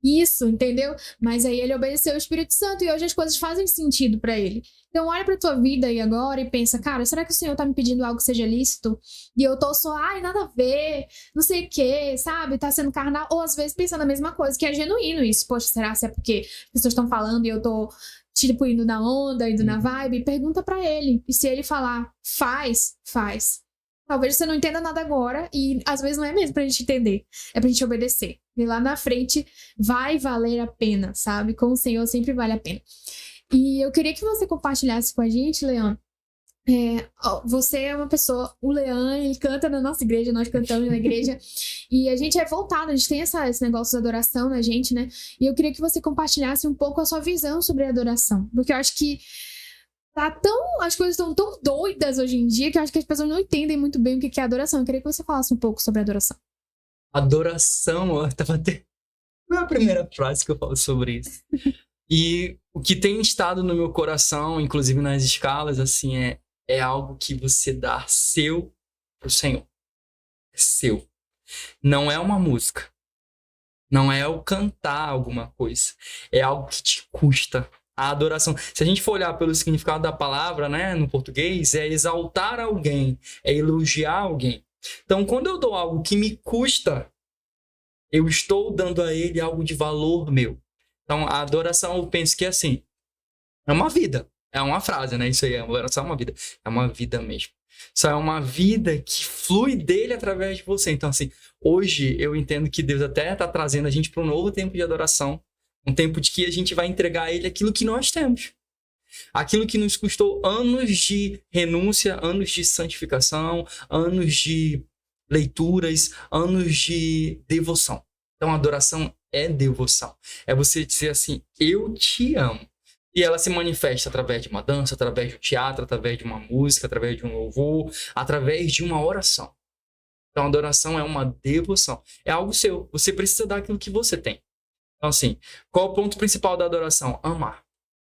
Isso, entendeu? Mas aí ele obedeceu o Espírito Santo e hoje as coisas fazem sentido pra ele. Então olha pra tua vida aí agora e pensa, cara, será que o Senhor tá me pedindo algo que seja lícito? E eu tô só, nada a ver, não sei o que, sabe? Tá sendo carnal. Ou às vezes pensando a mesma coisa, que é genuíno isso. Poxa, será se é porque as pessoas estão falando e eu tô, tipo, indo na onda, indo na vibe? Pergunta pra ele. E se ele falar, faz. Talvez você não entenda nada agora e às vezes não é mesmo pra gente entender. É pra gente obedecer. E lá na frente vai valer a pena, sabe? Com o Senhor sempre vale a pena. E eu queria que você compartilhasse com a gente, Leão. Você é uma pessoa... O Leão, ele canta na nossa igreja, nós cantamos na igreja. E a gente é voltado, a gente tem esse negócio de adoração na gente, né? E eu queria que você compartilhasse um pouco a sua visão sobre a adoração. Porque eu acho que as coisas estão tão doidas hoje em dia que eu acho que as pessoas não entendem muito bem o que é adoração. Eu queria que você falasse um pouco sobre a adoração. Adoração, eu tava até... Não é a primeira frase que eu falo sobre isso. E o que tem estado no meu coração, inclusive nas escalas, assim, é algo que você dá seu pro Senhor. É seu. Não é uma música. Não é o cantar alguma coisa. É algo que te custa. A adoração, se a gente for olhar pelo significado da palavra, né, no português, é exaltar alguém, é elogiar alguém. Então, quando eu dou algo que me custa, eu estou dando a ele algo de valor meu. Então, a adoração, eu penso que é assim, é uma vida, é uma frase, né? Isso aí, a adoração é uma vida, é uma vida mesmo. Só é uma vida que flui dele através de você. Então, assim, hoje eu entendo que Deus até está trazendo a gente para um novo tempo de adoração. Um tempo de que a gente vai entregar a ele aquilo que nós temos. Aquilo que nos custou anos de renúncia, anos de santificação, anos de leituras, anos de devoção. Então, adoração é devoção. É você dizer assim, eu te amo. E ela se manifesta através de uma dança, através de um teatro, através de uma música, através de um louvor, através de uma oração. Então, a adoração é uma devoção. É algo seu. Você precisa dar aquilo que você tem. Então, assim, qual é o ponto principal da adoração? Amar.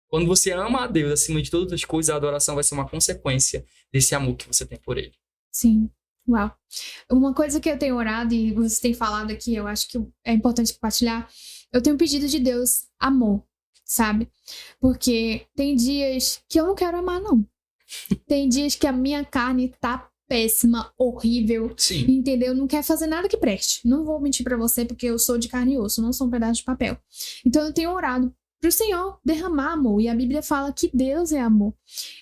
Quando você ama a Deus acima de todas as coisas, a adoração vai ser uma consequência desse amor que você tem por Ele. Sim. Uau. Uma coisa que eu tenho orado e você tem falado aqui, eu acho que é importante compartilhar. Eu tenho pedido de Deus amor, sabe? Porque tem dias que eu não quero amar, não. Tem dias que a minha carne tá péssima, horrível, Sim. entendeu? Não quer fazer nada que preste. Não vou mentir pra você, porque eu sou de carne e osso, não sou um pedaço de papel. Então eu tenho orado pro Senhor derramar amor. E a Bíblia fala que Deus é amor.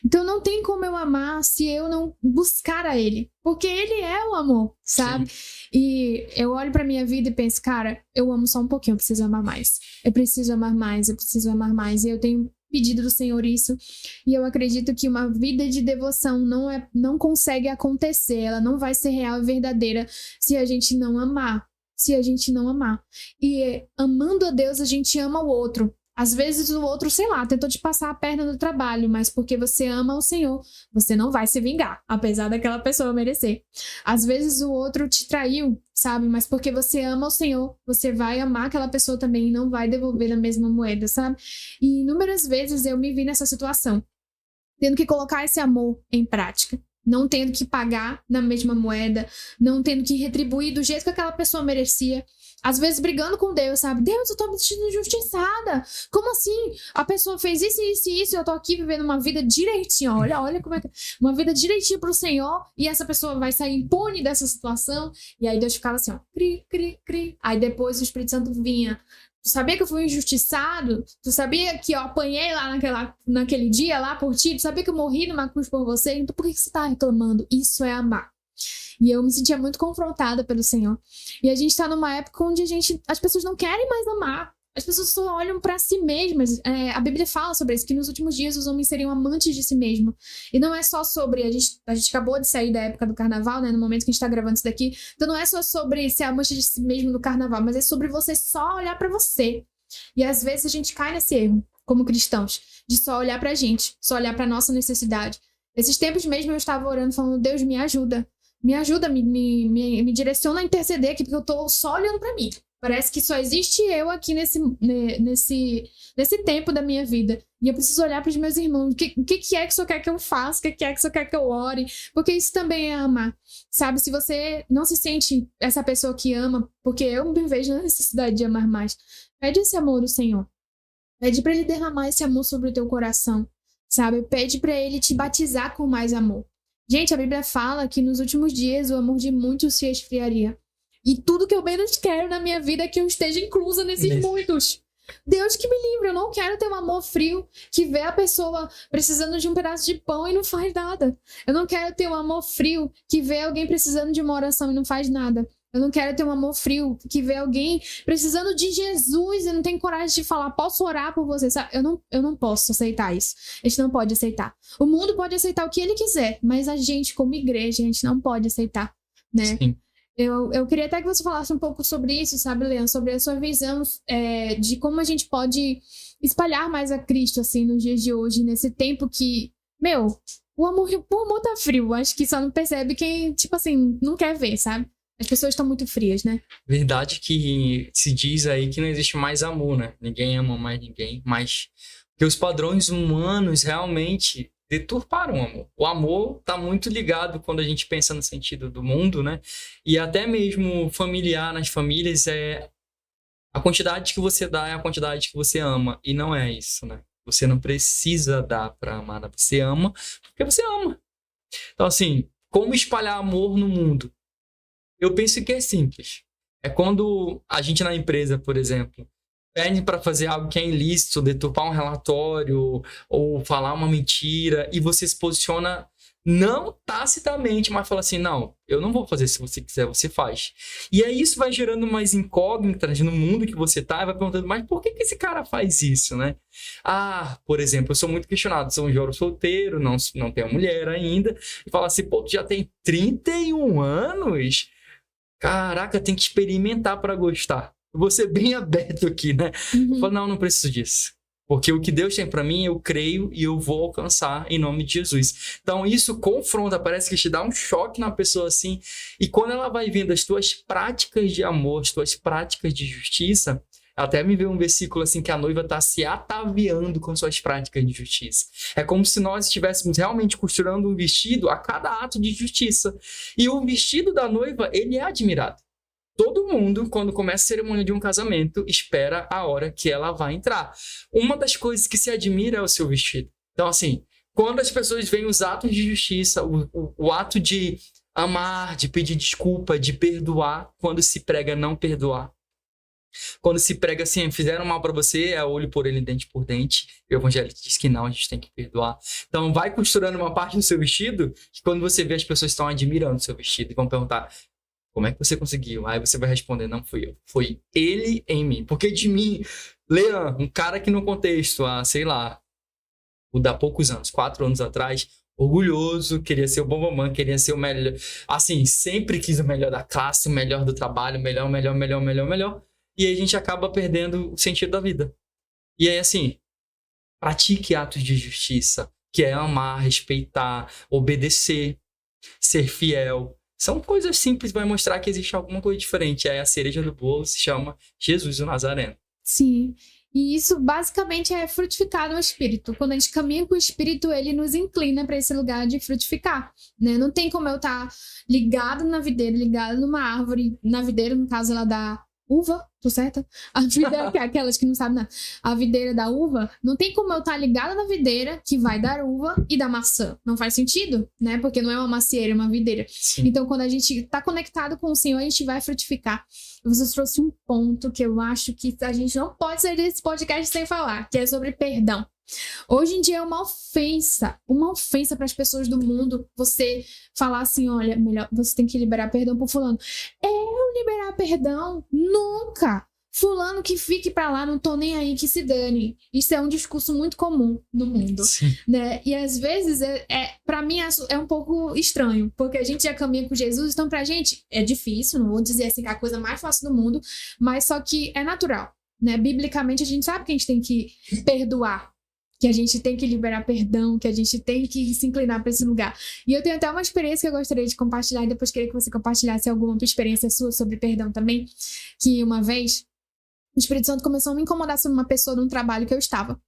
Então não tem como eu amar se eu não buscar a Ele. Porque Ele é o amor, sabe? Sim. E eu olho pra minha vida e penso, cara, eu amo só um pouquinho, eu preciso amar mais. Eu preciso amar mais, eu preciso amar mais. E eu tenho pedido do Senhor isso. E eu acredito que uma vida de devoção não consegue acontecer. Ela não vai ser real e verdadeira se a gente não amar. Se a gente não amar. E amando a Deus, a gente ama o outro. Às vezes o outro, sei lá, tentou te passar a perna no trabalho, mas porque você ama o Senhor, você não vai se vingar, apesar daquela pessoa merecer. Às vezes o outro te traiu, sabe? Mas porque você ama o Senhor, você vai amar aquela pessoa também e não vai devolver na mesma moeda, sabe? E inúmeras vezes eu me vi nessa situação, tendo que colocar esse amor em prática. Não tendo que pagar na mesma moeda, não tendo que retribuir do jeito que aquela pessoa merecia. Às vezes brigando com Deus, sabe? Deus, eu tô me sentindo injustiçada. Como assim? A pessoa fez isso, isso e isso, e eu tô aqui vivendo uma vida direitinho. Olha como é que... Uma vida direitinho pro Senhor, e essa pessoa vai sair impune dessa situação. E aí Deus ficava assim, ó, cri, cri, cri. Aí depois o Espírito Santo vinha. Tu sabia que eu fui injustiçado? Tu sabia que eu apanhei lá naquele dia lá por ti? Tu sabia que eu morri numa cruz por você? Então por que você tá reclamando? Isso é amar. E eu me sentia muito confrontada pelo Senhor. E a gente tá numa época onde as pessoas não querem mais amar. As pessoas só olham pra si mesmas. A Bíblia fala sobre isso, que nos últimos dias os homens seriam amantes de si mesmos. E não é só sobre... A gente acabou de sair da época do carnaval, né? No momento que a gente tá gravando isso daqui. Então não é só sobre ser amante de si mesmo no carnaval, mas é sobre você só olhar pra você. E às vezes a gente cai nesse erro, como cristãos, de só olhar pra gente, só olhar pra nossa necessidade. Esses tempos mesmo eu estava orando, falando, Deus, me ajuda. Me ajuda, me direciona a interceder aqui, porque eu tô só olhando pra mim. Parece que só existe eu aqui nesse tempo da minha vida. E eu preciso olhar pros meus irmãos. O que é que o Senhor quer que eu faça? O que é que o Senhor quer que eu ore? Porque isso também é amar. Sabe, se você não se sente essa pessoa que ama, porque eu me vejo na necessidade de amar mais, pede esse amor do Senhor. Pede pra Ele derramar esse amor sobre o teu coração. Sabe, pede pra Ele te batizar com mais amor. Gente, a Bíblia fala que nos últimos dias o amor de muitos se esfriaria. E tudo que eu menos quero na minha vida é que eu esteja inclusa nesses muitos. Deus que me livre, eu não quero ter um amor frio que vê a pessoa precisando de um pedaço de pão e não faz nada. Eu não quero ter um amor frio que vê alguém precisando de uma oração e não faz nada. Eu não quero ter um amor frio que vê alguém precisando de Jesus e não tem coragem de falar, posso orar por você, sabe? Eu não posso aceitar isso. A gente não pode aceitar. O mundo pode aceitar o que ele quiser, mas a gente, como igreja, a gente não pode aceitar, né? Sim. Eu queria até que você falasse um pouco sobre isso, sabe, Leandro? Sobre a sua visão de como a gente pode espalhar mais a Cristo, assim, nos dias de hoje, nesse tempo que, o amor tá frio. Acho que só não percebe quem, tipo assim, não quer ver, sabe? As pessoas estão muito frias, né? Verdade que se diz aí que não existe mais amor, né? Ninguém ama mais ninguém, mas que os padrões humanos realmente deturparam o amor. O amor tá muito ligado quando a gente pensa no sentido do mundo, né? E até mesmo familiar nas famílias a quantidade que você dá é a quantidade que você ama. E não é isso, né? Você não precisa dar pra amar, né? Você ama porque você ama. Então, assim, como espalhar amor no mundo? Eu penso que é simples. É quando a gente na empresa, por exemplo, pede para fazer algo que é ilícito, deturpar um relatório ou falar uma mentira, e você se posiciona não tacitamente, mas fala assim, não, eu não vou fazer, se você quiser, você faz. E aí isso vai gerando mais incógnitas no mundo que você tá, e vai perguntando, mas por que esse cara faz isso, né? Por exemplo, eu sou muito questionado, sou um jovem solteiro, não tenho mulher ainda, e fala assim, pô, tu já tem 31 anos... Caraca, tem que experimentar para gostar. Eu vou ser bem aberto aqui, né? Eu falo, não preciso disso. Porque o que Deus tem para mim, eu creio e eu vou alcançar em nome de Jesus. Então, isso confronta, parece que te dá um choque na pessoa assim. E quando ela vai vendo as tuas práticas de amor, as tuas práticas de justiça, até me veio um versículo assim que a noiva está se ataviando com suas práticas de justiça. É como se nós estivéssemos realmente costurando um vestido a cada ato de justiça. E o vestido da noiva, ele é admirado. Todo mundo, quando começa a cerimônia de um casamento, espera a hora que ela vai entrar. Uma das coisas que se admira é o seu vestido. Então, assim, quando as pessoas veem os atos de justiça, o ato de amar, de pedir desculpa, de perdoar, quando se prega não perdoar. Quando se prega assim, fizeram mal para você, é olho por olho, dente por dente. O evangelho diz que não, a gente tem que perdoar. Então, vai costurando uma parte do seu vestido, que quando você vê, as pessoas estão admirando o seu vestido e vão perguntar: como é que você conseguiu? Aí você vai responder, não fui eu. Foi ele em mim. Porque de mim, Leandro, um cara que no contexto, sei lá, há poucos anos, 4 anos atrás, orgulhoso, queria ser o bambambam, queria ser o melhor. Assim, sempre quis o melhor da classe, o melhor do trabalho, melhor. E aí a gente acaba perdendo o sentido da vida. E aí, assim, pratique atos de justiça, que é amar, respeitar, obedecer, ser fiel. São coisas simples, vai mostrar que existe alguma coisa diferente. Aí a cereja do bolo se chama Jesus o Nazareno. Sim. E isso basicamente é frutificar no Espírito. Quando a gente caminha com o Espírito, ele nos inclina para esse lugar de frutificar, né? Não tem como eu estar ligado na videira, ligado numa árvore, na videira, no caso, ela dá uva, tô certa? A videira, que é aquelas que não sabem nada. A videira da uva, não tem como eu estar ligada na videira que vai dar uva e dar maçã. Não faz sentido, né? Porque não é uma macieira, é uma videira. Sim. Então, quando a gente tá conectado com o Senhor, a gente vai frutificar. Você trouxe um ponto que eu acho que a gente não pode sair desse podcast sem falar, que é sobre perdão. Hoje em dia é uma ofensa para as pessoas do mundo você falar assim: olha, melhor, você tem que liberar perdão por fulano. Eu liberar perdão? Nunca! Fulano que fique pra lá, não tô nem aí, que se dane. Isso é um discurso muito comum no mundo, né? E às vezes, pra mim, é um pouco estranho, porque a gente já caminha com Jesus, então pra gente é difícil, não vou dizer assim que é a coisa mais fácil do mundo, mas só que é natural, né? Biblicamente a gente sabe que a gente tem que perdoar, que a gente tem que liberar perdão, que a gente tem que se inclinar para esse lugar. E eu tenho até uma experiência que eu gostaria de compartilhar, e depois queria que você compartilhasse alguma experiência sua sobre perdão também, que uma vez o Espírito Santo começou a me incomodar sobre uma pessoa num trabalho que eu estava.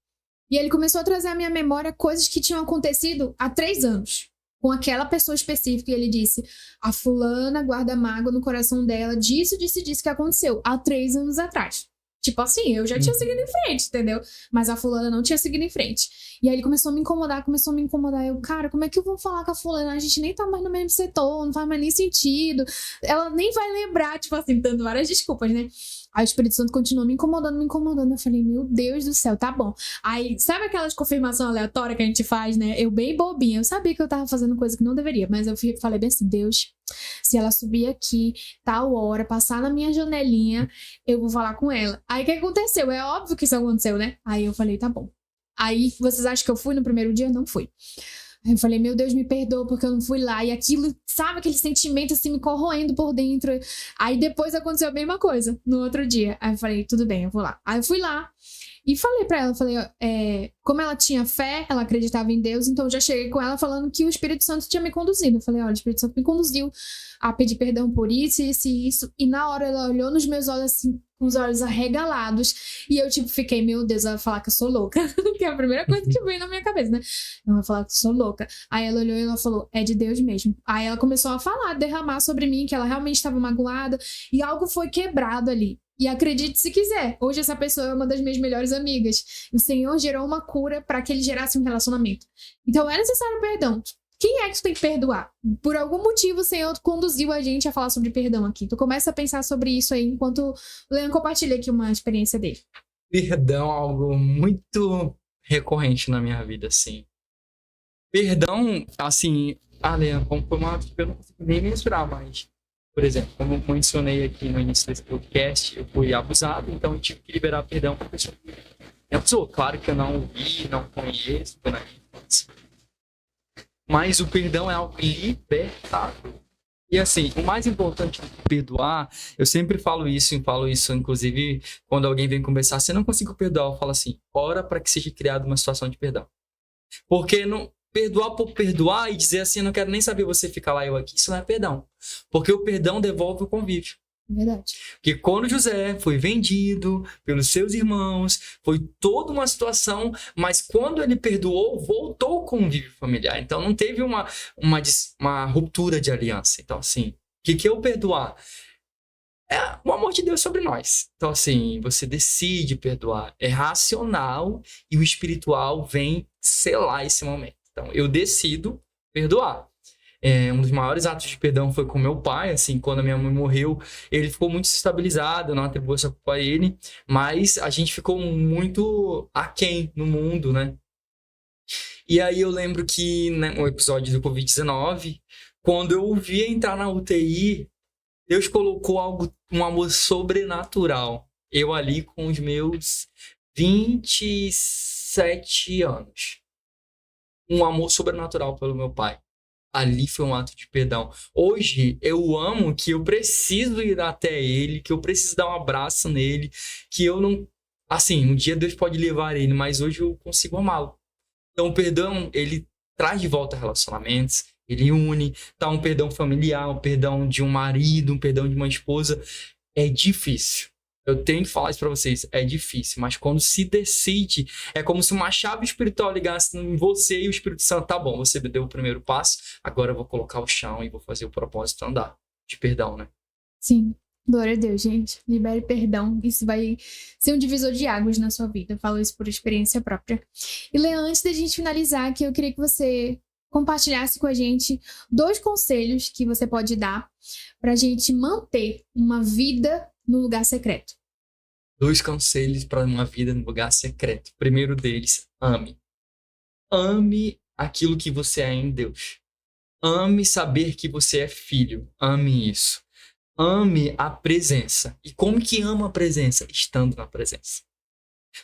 E ele começou a trazer à minha memória coisas que tinham acontecido há 3 anos, com aquela pessoa específica, e ele disse: a fulana guarda mágoa no coração dela, disso que aconteceu há 3 anos atrás. Tipo assim, eu já tinha seguido em frente, entendeu? Mas a fulana não tinha seguido em frente. E aí ele começou a me incomodar. Eu, cara, como é que eu vou falar com a fulana? A gente nem tá mais no mesmo setor, não faz mais nem sentido. Ela nem vai lembrar, tipo assim, dando várias desculpas, né? Aí o Espírito Santo continuou me incomodando. Eu falei, meu Deus do céu, tá bom. Aí, sabe aquelas confirmações aleatórias que a gente faz, né? Eu bem bobinha. Eu sabia que eu tava fazendo coisa que não deveria, mas eu falei bem assim: Deus, se ela subir aqui, tal hora, passar na minha janelinha, eu vou falar com ela. Aí o que aconteceu? É óbvio que isso aconteceu, né? Aí eu falei, tá bom. Aí, vocês acham que eu fui no primeiro dia? Não fui. Aí eu falei, meu Deus, me perdoa porque eu não fui lá. E aquilo, sabe, aquele sentimento assim me corroendo por dentro. Aí depois aconteceu a mesma coisa no outro dia. Aí eu falei, tudo bem, eu vou lá. Aí eu fui lá e falei pra ela, como ela tinha fé, ela acreditava em Deus, então eu já cheguei com ela falando que o Espírito Santo tinha me conduzido. Eu falei, olha, o Espírito Santo me conduziu a pedir perdão por isso, isso e isso. E na hora ela olhou nos meus olhos assim, com os olhos arregalados, e eu tipo fiquei, meu Deus, ela vai falar que eu sou louca. Que é a primeira coisa que veio na minha cabeça, né? Ela vai falar que eu sou louca. Aí ela olhou e ela falou, é de Deus mesmo. Aí ela começou a falar, derramar sobre mim, que ela realmente estava magoada, e algo foi quebrado ali. E acredite se quiser, hoje essa pessoa é uma das minhas melhores amigas. O Senhor gerou uma cura para que ele gerasse um relacionamento. Então é necessário perdão. Quem é que tu tem que perdoar? Por algum motivo o Senhor conduziu a gente a falar sobre perdão aqui. Tu começa a pensar sobre isso aí enquanto o Leandro compartilha aqui uma experiência dele. Perdão é algo muito recorrente na minha vida, assim. Perdão, assim... Leandro, como foi uma... Eu não consigo nem mensurar, mas... Por exemplo, como eu mencionei aqui no início desse podcast, eu fui abusado, então eu tive que liberar perdão para a pessoa que me abusou. Claro que eu não ouvi, não conheço, mas o perdão é algo libertador. E assim, o mais importante de perdoar, eu sempre falo isso, inclusive, quando alguém vem conversar, se eu não consigo perdoar, eu falo assim, ora para que seja criada uma situação de perdão. Porque não perdoar por perdoar e dizer assim, eu não quero nem saber você ficar lá, eu aqui, isso não é perdão. Porque o perdão devolve o convívio. Verdade. Porque quando José foi vendido pelos seus irmãos, foi toda uma situação, mas quando ele perdoou, voltou o convívio familiar. Então não teve uma ruptura de aliança. Então, assim, o que é o perdoar? É o amor de Deus sobre nós. Então, assim, você decide perdoar. É racional e o espiritual vem selar esse momento. Então, eu decido perdoar. Um dos maiores atos de perdão foi com meu pai, assim, quando a minha mãe morreu, ele ficou muito desestabilizado, eu não atribuo essa culpa a ele, mas a gente ficou muito aquém no mundo, né? E aí eu lembro que, né, no episódio do Covid-19, quando eu o vi entrar na UTI, Deus colocou um amor sobrenatural. Eu ali com os meus 27 anos. Um amor sobrenatural pelo meu pai. Ali foi um ato de perdão. Hoje, eu amo que eu preciso ir até ele, que eu preciso dar um abraço nele, que eu não... Assim, um dia Deus pode levar ele, mas hoje eu consigo amá-lo. Então, o perdão, ele traz de volta relacionamentos, ele une, tá? Um perdão familiar, um perdão de um marido, um perdão de uma esposa. É difícil. Eu tenho que falar isso pra vocês, é difícil, mas quando se decide, é como se uma chave espiritual ligasse em você e o Espírito Santo, tá bom, você deu o primeiro passo, agora eu vou colocar o chão e vou fazer o propósito andar, de perdão, né? Sim, glória a Deus, gente. Libere perdão, isso vai ser um divisor de águas na sua vida, eu falo isso por experiência própria. E Leandro, antes da gente finalizar, que eu queria que você compartilhasse com a gente 2 conselhos que você pode dar pra gente manter uma vida no lugar secreto. 2 conselhos para uma vida no lugar secreto. O primeiro deles, ame. Ame aquilo que você é em Deus. Ame saber que você é filho. Ame isso. Ame a presença. E como que ama a presença? Estando na presença.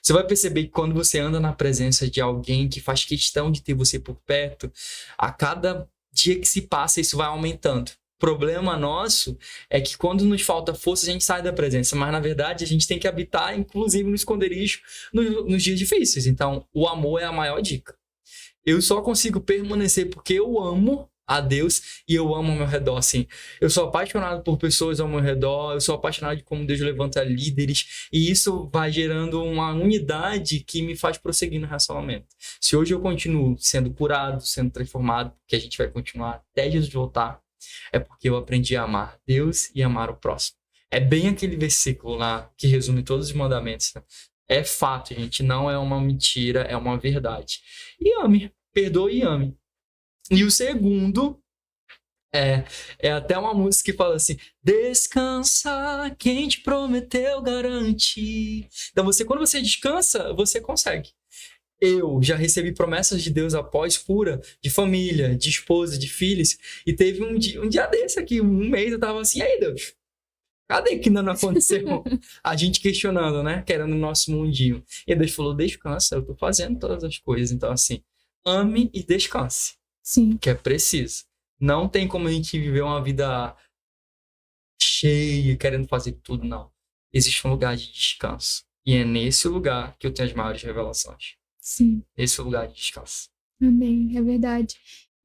Você vai perceber que quando você anda na presença de alguém que faz questão de ter você por perto, a cada dia que se passa, isso vai aumentando. O problema nosso é que quando nos falta força, a gente sai da presença. Mas, na verdade, a gente tem que habitar, inclusive, no esconderijo, nos dias difíceis. Então, o amor é a maior dica. Eu só consigo permanecer porque eu amo a Deus e eu amo ao meu redor, assim. Eu sou apaixonado por pessoas ao meu redor, eu sou apaixonado de como Deus levanta líderes, e isso vai gerando uma unidade que me faz prosseguir no relacionamento. Se hoje eu continuo sendo curado, sendo transformado, que a gente vai continuar até Jesus voltar, é porque eu aprendi a amar Deus e amar o próximo. É bem aquele versículo lá que resume todos os mandamentos, né? É fato, gente, não é uma mentira, é uma verdade. E ame, perdoe e ame. E o segundo é até uma música que fala assim: descansa, quem te prometeu garante. Então quando você descansa, você consegue. Eu já recebi promessas de Deus após cura, de família, de esposa, de filhos, e teve um dia desse aqui, um mês, eu tava assim, e aí Deus, cadê que ainda não aconteceu? A gente questionando, né? Querendo o nosso mundinho. E Deus falou, descansa, eu tô fazendo todas as coisas. Então assim, ame e descanse. Sim. Que é preciso. Não tem como a gente viver uma vida cheia, querendo fazer tudo, não. Existe um lugar de descanso. E é nesse lugar que eu tenho as maiores revelações. Sim. Esse é o lugar de descanso. Amém, é verdade.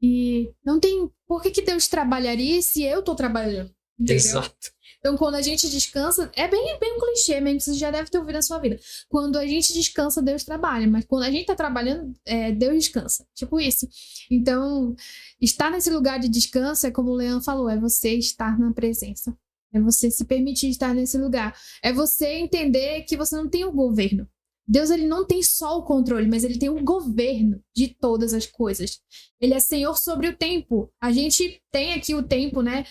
E não tem... Por que Deus trabalharia se eu tô trabalhando? Entendeu? Exato. Então, quando a gente descansa, é bem um clichê mesmo, que você já deve ter ouvido na sua vida. Quando a gente descansa, Deus trabalha. Mas quando a gente tá trabalhando, Deus descansa. Tipo isso. Então, estar nesse lugar de descanso é como o Leandro falou, é você estar na presença. É você se permitir estar nesse lugar. É você entender que você não tem o governo. Deus, ele não tem só o controle, mas ele tem o governo de todas as coisas. Ele é Senhor sobre o tempo. A gente tem aqui o tempo, né?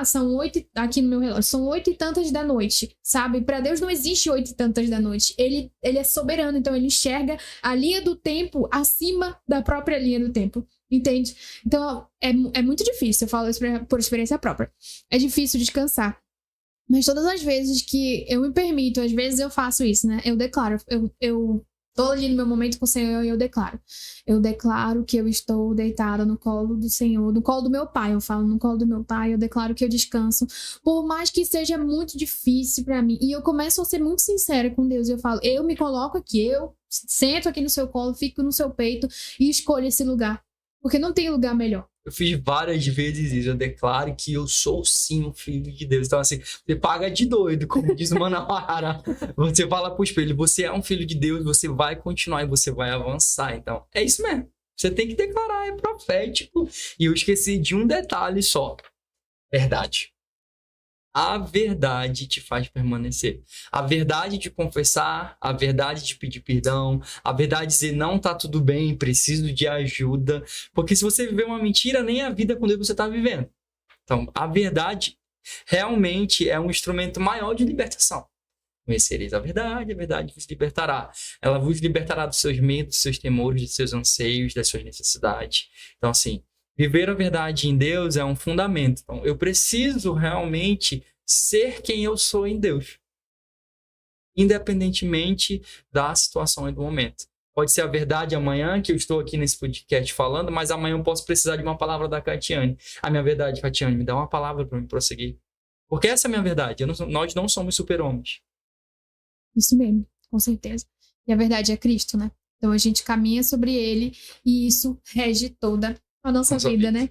São 8, aqui no meu relógio, são 8 e tantas da noite, sabe? Para Deus não existe 8 e tantas da noite. Ele é soberano, então ele enxerga a linha do tempo acima da própria linha do tempo. Entende? Então, é muito difícil, eu falo isso por experiência própria. É difícil descansar. Mas todas as vezes que eu me permito, às vezes eu faço isso, né? Eu declaro, eu tô ali no meu momento com o Senhor e eu declaro que eu estou deitada no colo do Senhor, no colo do meu pai, eu falo no colo do meu pai, eu declaro que eu descanso, por mais que seja muito difícil pra mim, e eu começo a ser muito sincera com Deus, eu falo, eu me coloco aqui, eu sento aqui no seu colo, fico no seu peito e escolho esse lugar, porque não tem lugar melhor. Eu fiz várias vezes isso. Eu declaro que eu sou sim um filho de Deus. Então, assim, você paga de doido, como diz o Manauara. Você fala pro espelho, você é um filho de Deus, você vai continuar e você vai avançar. Então, é isso mesmo. Você tem que declarar, é profético. E eu esqueci de um detalhe só. Verdade. A verdade te faz permanecer. A verdade de confessar, a verdade de pedir perdão, a verdade de dizer não tá tudo bem, preciso de ajuda. Porque se você viver uma mentira, nem a vida com Deus você tá vivendo. Então, a verdade realmente é um instrumento maior de libertação. Conhecereis a verdade vos libertará. Ela vos libertará dos seus medos, dos seus temores, dos seus anseios, das suas necessidades. Então, assim, viver a verdade em Deus é um fundamento. Então, eu preciso realmente ser quem eu sou em Deus, independentemente da situação e do momento. Pode ser a verdade amanhã, que eu estou aqui nesse podcast falando, mas amanhã eu posso precisar de uma palavra da Catiane. A minha verdade, Catiane, me dá uma palavra para me prosseguir. Porque essa é a minha verdade. Nós não somos super-homens. Isso mesmo, com certeza. E a verdade é Cristo, né? Então a gente caminha sobre ele e isso rege toda a nossa vida, né?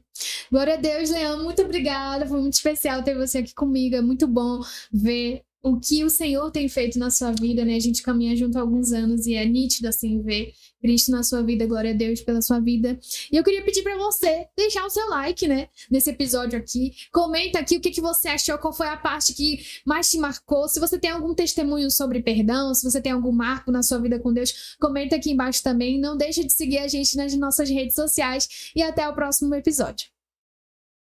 Glória a Deus, Leão, muito obrigada. Foi muito especial ter você aqui comigo. É muito bom ver o que o Senhor tem feito na sua vida, né? A gente caminha junto há alguns anos e é nítido, assim, ver Cristo na sua vida. Glória a Deus pela sua vida. E eu queria pedir pra você deixar o seu like, né? Nesse episódio aqui. Comenta aqui o que você achou, qual foi a parte que mais te marcou. Se você tem algum testemunho sobre perdão, se você tem algum marco na sua vida com Deus, comenta aqui embaixo também. Não deixe de seguir a gente nas nossas redes sociais e até o próximo episódio.